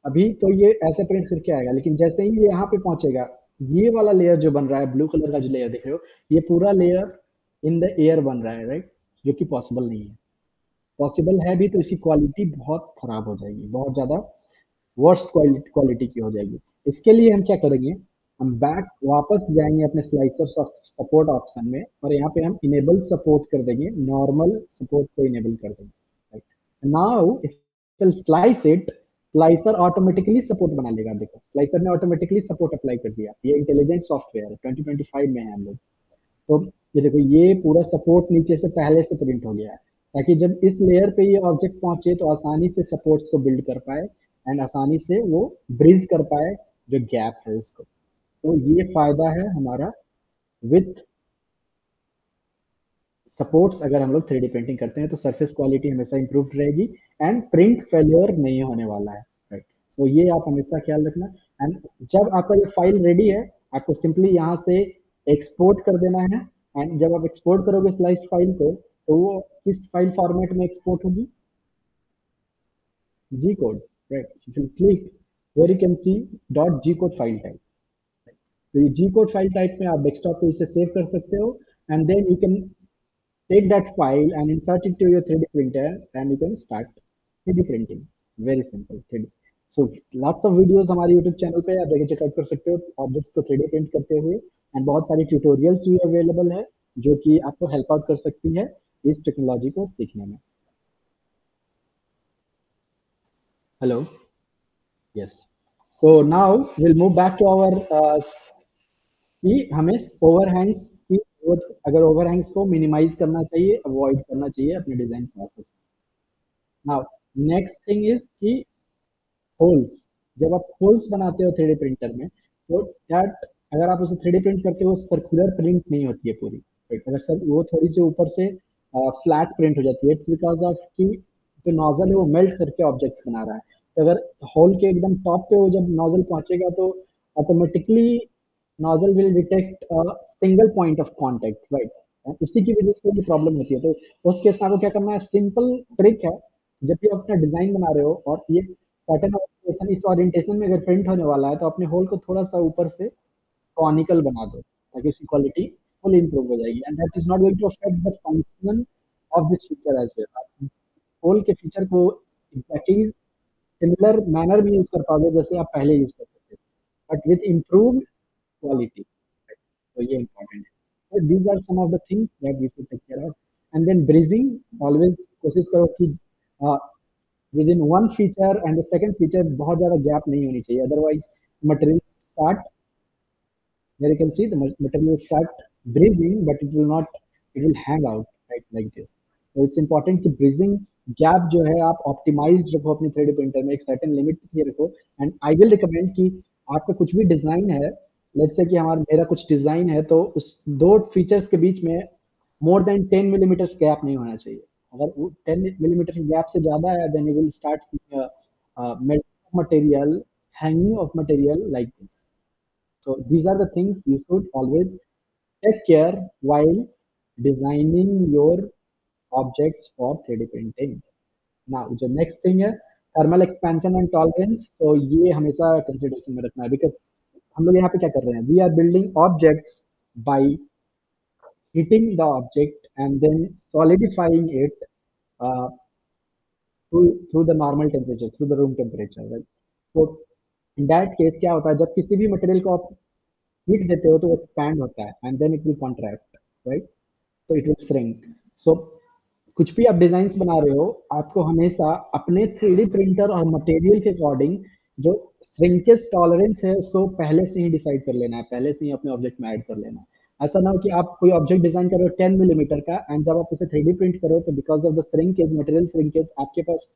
अभी तो ये ऐसे प्रिंट करके आएगा, लेकिन जैसे ही ये यहाँ पे पहुंचेगा, ये वाला लेयर जो बन रहा है, ब्लू कलर का जो लेयर देख रहे हो, ये पूरा लेयर इन द एयर बन रहा है, राइट? जो कि पॉसिबल नहीं है। पॉसिबल है भी तो इसकी क्वालिटी बहुत खराब हो जाएगी, बहुत ज्यादा वर्स्ट क्वालिटी की हो जाएगी। इसके लिए हम क्या करेंगे, हम बैक वापस जाएंगे अपने स्लाइसर सपोर्ट ऑप्शन में, और यहाँ पे हम इनेबल सपोर्ट कर देंगे, नॉर्मल सपोर्ट को इनेबल कर देंगे। Now if will slice it, slicer automatically support बना लेगा। देखो स्लाइसर ने ऑटोमेटिकली सपोर्ट अप्लाई कर दिया, ये इंटेलिजेंट सॉफ्टवेयर है, 2025 में है हम लोग। तो ये देखो ये पूरा सपोर्ट नीचे से पहले से प्रिंट हो गया है, ताकि जब इस लेयर पे ये ऑब्जेक्ट पहुंचे तो आसानी से सपोर्ट्स को बिल्ड कर पाए, एंड आसानी से वो ब्रिज कर पाए जो गैप है उसको। तो ये फायदा है हमारा विथ सपोर्ट्स। अगर हम लोग 3D प्रिंटिंग करते हैं तो सरफेस क्वालिटी हमेशा इंप्रूव्ड रहेगी, एंड प्रिंट फेलियर नहीं होने वाला है, राइट? सो ये आप हमेशा ख्याल रखना। एंड जब आपका ये फाइल रेडी है, आपको सिंपली यहाँ से एक्सपोर्ट कर देना है। एंड जब आप एक्सपोर्ट करोगे स्लाइस फाइल को, तो वो किस फाइल फॉर्मेट में एक्सपोर्ट होगी, G code, right? If you click where you can see dot G code file type, तो ये जी कोड फाइल टाइप में आप डेस्कटॉप पे इसे सेव कर सकते हो। And then you can take that file and insert it to your 3D printer, and you can start 3D printing. Very simple 3D. So lots of videos हमारे YouTube channel पे आप जाके checkout कर सकते हो ऑब्जेक्ट्स को 3D print करते हुए, एंड बहुत सारी ट्यूटोरियल्स भी अवेलेबल है जो कि आपको हेल्प आउट कर सकती है इस टेक्नोलॉजी को सीखने में। Hello, yes. So now will move back to our कि हमें ओवरहैंग्स की जरूरत, अगर ओवरहैंग्स को मिनिमाइज करना चाहिए, अवॉइड करना चाहिए अपने design process. Now next thing is कि होल्स, जब आप होल्स बनाते हो 3D प्रिंटर में, तो दैट अगर आप उसे 3D प्रिंट करते हो, सर्कुलर प्रिंट नहीं होती है पूरी, right? अगर सर वो थोड़ी सी ऊपर से फ्लैट प्रिंट हो जाती है, इट्स बिकॉज ऑफ कि जो नोजल है वो मेल्ट करके ऑब्जेक्ट्स बना रहा है। तो अगर होल के एकदम टॉप पे वो जब नोजल पहुंचेगा, तो automatically nozzle will detect single point of contact, right? उसी की वजह से ये प्रॉब्लम होती है। तो उस केस में आपको क्या करना है, सिंपल ट्रिक है, जब भी आप अपना डिजाइन बना रहे हो और ये पैटर्न ओरिएंटेशन इस ओरिएंटेशन में अगर प्रिंट होने वाला है, तो अपने होल को थोड़ा सा ऊपर से कॉनिकल बना दो, ताकि उसकी क्वालिटी फुल इंप्रूव हो जाएगी, and that is not going to affect the function of this feature as well. आप होल के फीचर को एग्जैक्टली सिमिलर मैनर में यूज कर पाओगे जैसे आप पहले यूज कर सकते थे। but with improved quality. So ये important है. So these are some of the things that we should take care of. And then breezing, always कोशिश करो कि with in one feature and the second feature बहुत ज़्यादा gap नहीं होनी चाहिए, otherwise material start, where you can see the material will start breathing, but it will not, it will hang out right like this. So it's important कि breathing gap जो है आप optimized रखो अपनी 3D printer में, एक certain limit ये रखो. And I will recommend कि आपका कुछ भी डिजाइन है, let's say कि हमारा मेरा कुछ डिजाइन है, तो उस दो फीचर्स के बीच में more than 10 millimeters gap नहीं होना चाहिए. अगर वो 10 millimeter gap से ज़्यादा है, then you will start seeing a material, hanging of material like this. So these are the things you should always take care while designing your objects for 3D printing. Now, the next thing है thermal expansion and tolerance. So ये हमेशा consideration में रखना है, because हम लोग यहाँ पे क्या कर रहे हैं? We are building objects by heating the object and then solidifying it uh, through the normal temperature, through the room temperature, right? So in that case क्या होता है, जब किसी भी मटेरियल को आप हीट देते हो तो वो एक्सपैंड होता है and then it will contract, right? तो इट विल श्रिंक. सो कुछ भी आप डिजाइन बना रहे हो, आपको हमेशा अपने 3D प्रिंटर और मटेरियल के अकॉर्डिंग जो श्रिंकेज टॉलरेंस है उसको पहले से ही डिसाइड कर लेना है, पहले से ही अपने ऑब्जेक्ट में ऐड कर लेना है. ऐसा ना हो कि आप कोई ऑब्जेक्ट डिजाइन करो 10 मिलीमीटर का एंड जब आप उसे 3D प्रिंट करो तो because of the shrinkage, material shrinkage, आपके पास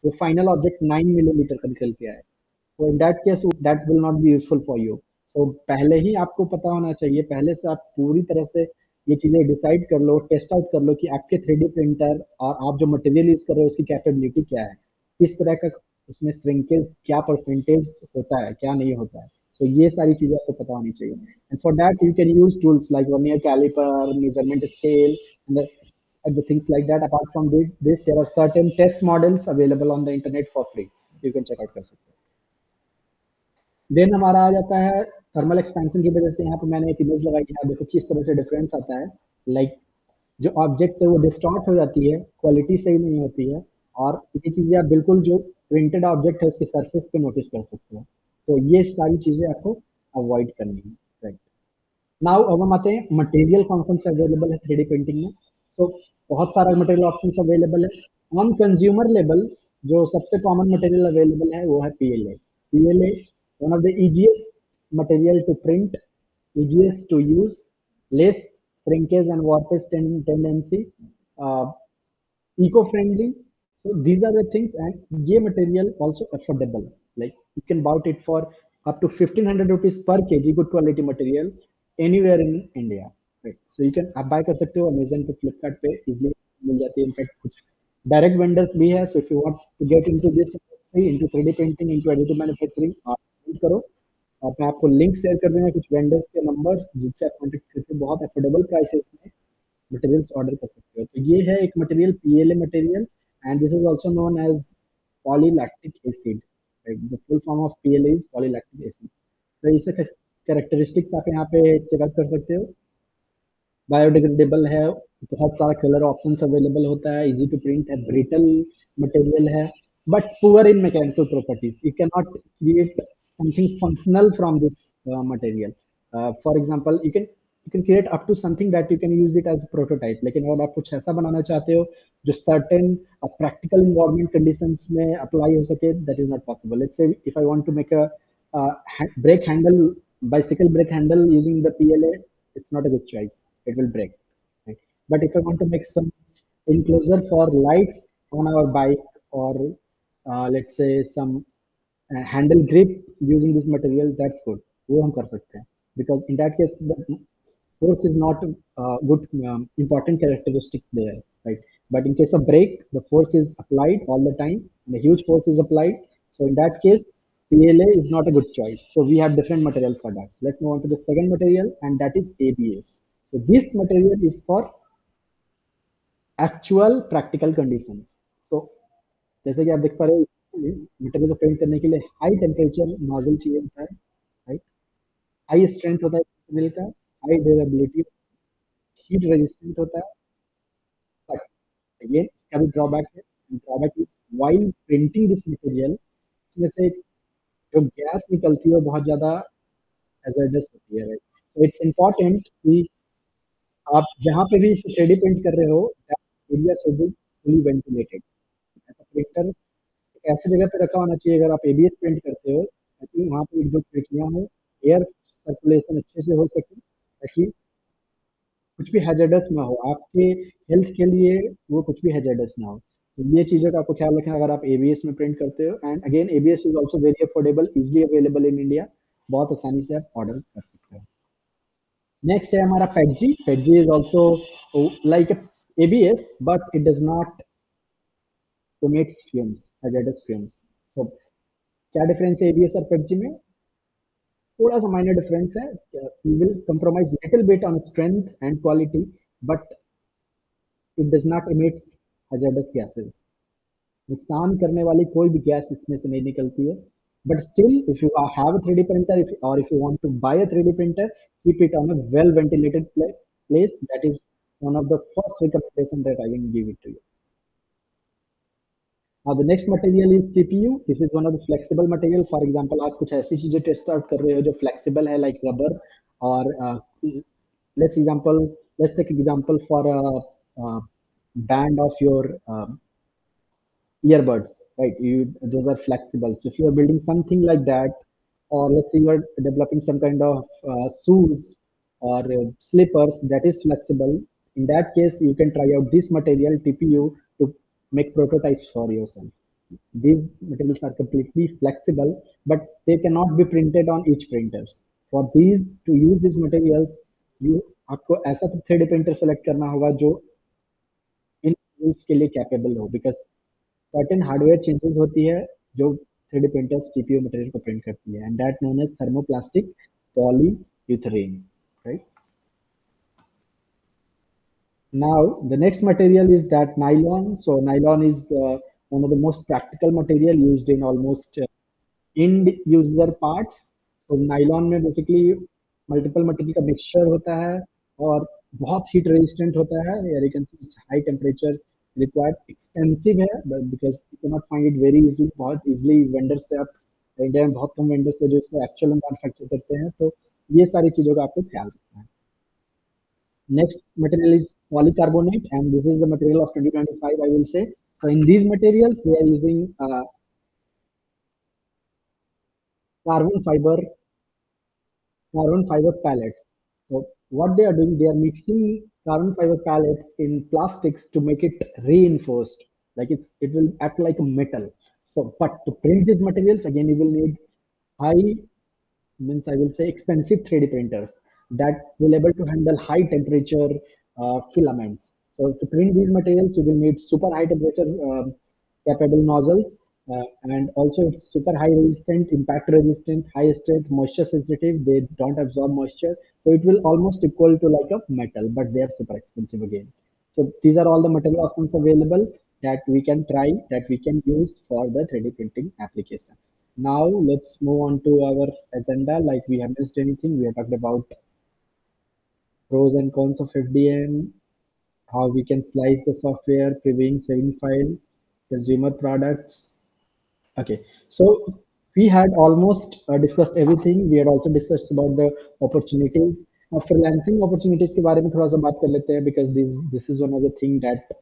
वो फाइनल ऑब्जेक्ट 9 मिलीमीटर का निकल के आए. तो in that case that will not be useful for you. So पहले ही आपको पता होना चाहिए, पहले से आप पूरी तरह से ये चीजें डिसाइड कर लो, टेस्ट आउट कर लो कि आपके 3D प्रिंटर और आप जो मटेरियल यूज कर रहे हो उसकी कैपेबिलिटी क्या है, किस तरह का उसमें श्रिंकेज, क्या परसेंटेज होता है, क्या नहीं होता है. तो ये सारी चीजें आपको पता होनी चाहिए. And for that you can use tools like vernier caliper, measurement scale, and the things like that. Apart from this, there are certain test models available on the internet for free. You can check out कर सकते हो. Then हमारा आ जाता है thermal expansion की वजह से, यहाँ पे मैंने एक इमेज लगाई है, देखो किस तरह से डिफरेंस आता है. लाइक जो ऑब्जेक्ट है वो डिस्टॉर्ट हो जाती है, क्वालिटी सही नहीं होती है, और ये चीजें आप बिल्कुल जो प्रिंटेड ऑब्जेक्ट है उसके सरफेस पे नोटिस कर सकते हो. तो ये सारी चीजें आपको अवॉइड करनी है, राइट? नाउ अब हम आते हैं मटेरियल कौन कौन से अवेलेबल है 3D प्रिंटिंग में. सो बहुत सारा मटेरियल ऑप्शन अवेलेबल है. ऑन कंज्यूमर लेवल जो सबसे कॉमन मटेरियल अवेलेबल है वो है PLA. PLA one of the easiest material to print, easiest to use, less shrinkage and warpage tendency, uh, eco-friendly. So these are the things, and ये material also affordable. Like you can buy it for up to 1500 rupees per kg, good quality material anywhere in India. Right. So you can आप buy कर सकते हो Amazon पे, Flipkart पे easily मिल जाती है. In fact कुछ direct vendors भी है. So if you want to get into this industry, into 3D printing, into additive manufacturing, आप करो. और मैं आपको लिंक शेयर कर दूंगा कुछ वेंडर्स के नंबर्स जिनसे आप कॉन्टेक्ट करके बहुत अफोर्डेबल प्राइसेस में मटेरियल्स ऑर्डर कर सकते हो. तो ये है एक material, PLA material, and this is also known as polylactic acid. The full form of PLA is polylactic acid. तो इसे कैरेक्टरिस्टिक्स आप यहाँ पे चेकआउट कर सकते हो. बायोडिग्रेडेबल है, बहुत सारा कलर ऑप्शंस अवेलेबल होता है, इजी टू प्रिंट है, ब्रिटल मटेरियल है, but poor in mechanical properties. You can not create something functional from this material. For example you can create up to something that you can use it as a prototype, लेकिन अगर आप कुछ ऐसा बनाना चाहते हो जो certain practical environment conditions में apply हो सके, that is not possible. Let's say if I want to make a brake handle, bicycle brake handle using the PLA, it's not a good choice, it will break, right? But if I want to make some enclosure for lights on our bike, or let's say some handle grip using this material, that's good, वो हम कर सकते हैं. Because in that case the force is not good important characteristics there, right? But in case of brake, the force is applied all the time, and a huge force is applied. So in that case, PLA is not a good choice. So we have different material for that. Let's move on to the second material, and that is ABS. So this material is for actual practical conditions. So जैसे कि आप देख पा रहे हो, material को paint करने के लिए हाई टेम्परेचर नोजल चाहिए होता है, राइट? हाई स्ट्रेंथ होता है मटेरियल का, हाई ड्यूरेबिलिटी, हीट रेजिस्टेंट होता है. बट अगेन इसका भी ड्रॉबैक है. Drawback is while printing this material, इसमें से जो गैस निकलती है वो बहुत ज़्यादा हैज़ार्डस होती है, राइट? तो इट्स इम्पोर्टेंट कि आप जहाँ पे भी इसे 3D प्रिंट कर रहे हो, that area should be fully ventilated. ऐसा प्रिंटर एक ऐसी जगह पे रखा होना चाहिए, अगर आप एबीएस प्रिंट करते हो, ताकि वहाँ पे 1-2 खिड़कियाँ हों, एयर सर्कुलेशन अच्छे से हो सके, ताकि कुछ भी हैज़ार्डस ना हो, आपके हेल्थ के लिए वो कुछ भी हैज़ार्डस ना हो। तो ये चीज़ों का आपको ख्याल रखना है अगर आप एबीएस में प्रिंट करते हो, and again ABS is also very affordable, easily available in India, बहुत आसानी से आप ऑर्डर कर सकते हो। नेक्स्ट है हमारा FATG। FATG is also like ABS, but it does not emits fumes, hazardous fumes. So क्या डिफरेंस है एबीएस और FATG में? थोड़ा सा माइनर डिफरेंस है। You will compromise little bit on strength and quality, but it does not emit hazardous gases. नुकसान करने वाली कोई भी गैस इसमें से नहीं निकलती है। But still if you have a 3D printer, if you want to buy a 3D printer, keep it on a well ventilated place. That is one of the first recommendation that I can give it to you. Now the next material is TPU. This is one of the flexible material. For example, आप कुछ ऐसी चीजें test out कर रहे हो जो flexible है, like rubber, और let's take example for a band of your earbuds, right? Those are flexible. So if you are building something like that, or let's say you are developing some kind of shoes or slippers that is flexible, in that case you can try out this material TPU to make prototypes for yourself. These materials are completely flexible, but they cannot be printed on each printers. For these, to use these materials, you आपको ऐसा 3D printer select करना होगा जो इन tools के लिए capable हो, because certain hardware changes होती है जो 3D प्रिंटर्स TPU मटेरियल को प्रिंट करती है, and that known as thermoplastic polyurethane, right? Now, the next material is that nylon. So, nylon is one of the most practical material used in almost end user parts. तो nylon में basically multiple material का mixture होता है और बहुत heat resistant होता है, या you can see it's high temperature required, expensive है because you can not find it very easily, बहुत इजीली वेंडर से आप, इंडिया में बहुत कम वेंडर्स है जो इसको एक्चुअल में मैन्युफैक्चर करते हैं, तो ये सारी चीज़ों का आपको ख्याल रखना है। Next material is polycarbonate, and this is the material of 2025, I will say. So in these materials, we are using carbon fiber carbon fiber pellets. So what they are doing, they are mixing carbon fiber pellets in plastics to make it reinforced, like it will act like a metal. So, but to print these materials, again, you will need high, means I will say expensive 3D printers that will able to handle high temperature filaments. So to print these materials, you will need super high temperature capable nozzles, and also it's super high resistant, impact resistant, high strength, moisture sensitive. They don't absorb moisture, so it will almost equal to like a metal, but they are super expensive again. So these are all the material options available that we can try, that we can use for the 3D printing application. Now let's move on to our agenda. Like we have missed anything, we have talked about pros and cons of FDM, how we can slice the software, previewing, saving file, consumer products. Okay, so we had almost discussed everything. We had also discussed about the opportunities. Freelancing opportunities के बारे में थोड़ा सा बात कर लेते हैं, because this is one of the thing that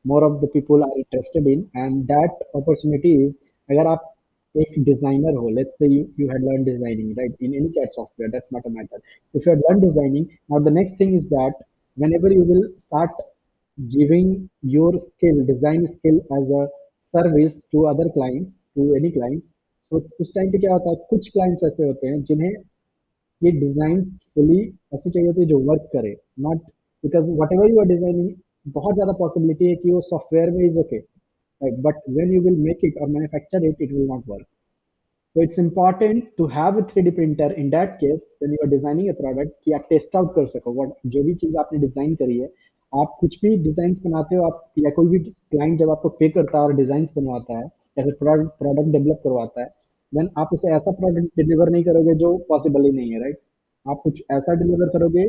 more of the people are interested in, and that opportunity is, अगर आप एक designer हो, let's say you had learned designing, right, in any CAD software, that's not a matter. So if you had learned designing, now the next thing is that whenever you will start giving your skill, design skill as a service to other clients, to any clients, तो उस time पे क्या होता है, कुछ clients ऐसे होते हैं जिन्हें ये डिजाइन्स फुली ऐसे चाहिए होती है जो वर्क करे, not because whatever you are designing, बहुत ज़्यादा पॉसिबिलिटी है कि वो सॉफ्टवेयर में is okay, right, but when you will make it और manufacture it, it will not work. So it's important to have a 3D printer in that case when you are designing a product, कि आप test out कर सको what जो भी चीज़ आपने design करी है. आप कुछ भी डिजाइन बनाते हो, आप या कोई भी क्लाइंट जब आपको पे करता है और डिजाइन बनवाता है या फिर प्रोडक्ट डेवलप करवाता है, देन आप उसे ऐसा प्रोडक्ट डिलीवर नहीं करोगे जो पॉसिबल ही नहीं है, राइट? आप कुछ ऐसा डिलीवर करोगे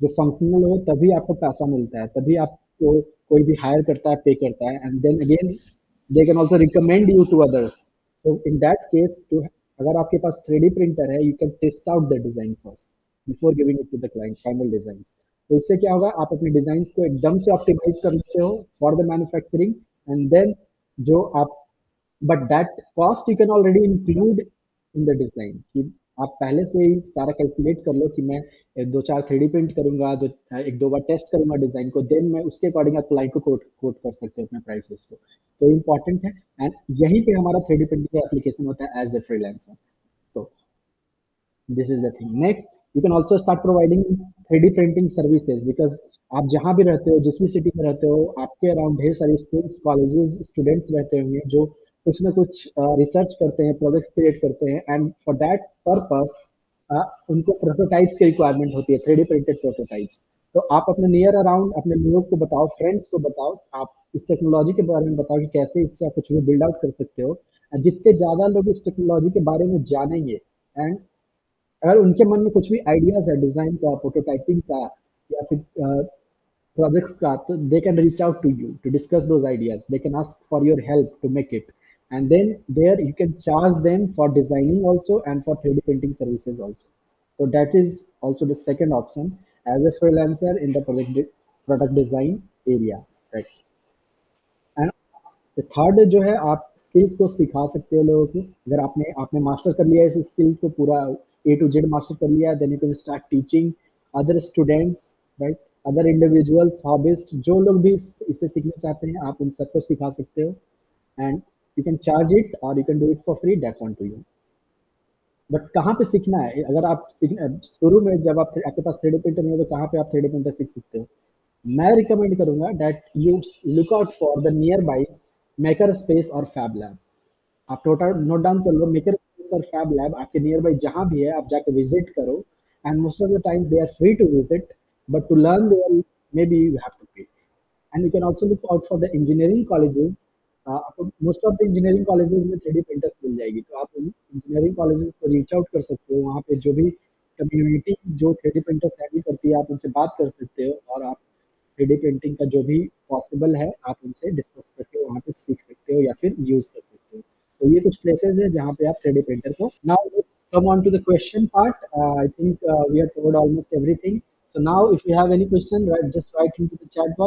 जो फंक्शनल हो, तभी आपको पैसा मिलता है, तभी आपको कोई भी हायर करता है, पे करता है, and then again they can also recommend you to others. So in that case, to अगर आपके पास 3D प्रिंटर है, you can test out the design first before giving it to the client final design. तो इससे क्या होगा, आप अपने डिजाइन को एकदम से ऑप्टिमाइज कर लेते हो for the manufacturing, and then जो आप, but that cost you can already include in the design, कि आप पहले से ही सारा कैलकुलेट कर लो कि मैं दो चार 3D प्रिंट करूंगा, एक दो बार टेस्ट करूंगा डिजाइन को, देन मैं उसके अकॉर्डिंग आप क्लाइंट को कोट कोट कर सकते हो अपने प्राइसेस को। तो इंपॉर्टेंट है, एंड यहीं पे हमारा 3D प्रिंटिंग का एप्लीकेशन होता है एज ए फ्रीलांसर। तो this is the thing. Next, you can also start providing 3D printing services, because आप जहाँ भी रहते हो, जिस भी सिटी में रहते हो, आपके अराउंड ढेर सारे स्कूल्स, कॉलेजेस, स्टूडेंट्स रहते होंगे जो कुछ ना कुछ रिसर्च करते हैं, प्रोजेक्ट्स क्रिएट करते हैं, एंड फॉर दैट पर्पस उनको प्रोटोटाइप्स की रिक्वायरमेंट होती है, 3D प्रिंटेड प्रोटोटाइप्स। तो आप अपने नियर अराउंड अपने लोग को बताओ, फ्रेंड्स को बताओ, आप इस टेक्नोलॉजी के बारे में बताओ कि कैसे इससे आप कुछ भी बिल्ड आउट कर सकते हो। जितने ज़्यादा लोग इस टेक्नोलॉजी के बारे में जानेंगे, एंड अगर उनके मन में कुछ भी आइडियाज है डिजाइन का, प्रोटोटाइपिंग का, या फिर प्रोजेक्ट्स का, तो they can reach out to you to discuss those ideas, they can ask for your help to make it, and then there you can charge them for designing also and for 3D printing services also. So that is also the second option as a freelancer in the product design area, right? And the third जो है, आप skills को सिखा सकते हो लोगों को। अगर आपने आपने मास्टर कर लिया है इस स्किल को, पूरा ए टू जेड मास्टर कर लिया है, then you can start teaching other students, right, other individuals, hobbyist, जो लोग भी इसे सीखना चाहते हैं, आप उन सबको सिखा सकते हो, and you can charge it और you can do it for free, that's on to you. But कहाँ पे सीखना है, अगर आप शुरू में जब आप आपके पास 3D प्रिंटर नहीं है, तो कहाँ पे आप 3D प्रिंटर सीख सकते हो? मैं रिकमेंड करूंगा that you look out for the nearby maker space और फैब लैब। आप टोटल नोट डाउन कर लो, मेकर स्पेस और फैब लैब आपके नियर बाई जहाँ भी है, आप जाकर विजिट करो, and most of the time they are free to visit, but to learn there maybe you have to pay. And you can also look out for the engineering colleges. आपको most of the engineering colleges में 3D printers मिल जाएगी, तो आप उन engineering colleges को reach out कर सकते हो, वहाँ पे जो भी कम्युनिटी जो 3D प्रिंटर्स हैंडल करती है, आप उनसे बात कर सकते हो, और आप 3D प्रिंटिंग का जो भी पॉसिबल है, आप उनसे डिस्कस करके वहाँ पे सीख सकते हो या फिर यूज कर सकते हो। तो ये कुछ प्लेसेस है जहाँ पे आप 3D प्रिंटर को। Now come on to the question part. I think we have covered almost everything. So now, if you have any question, just write into the chat box.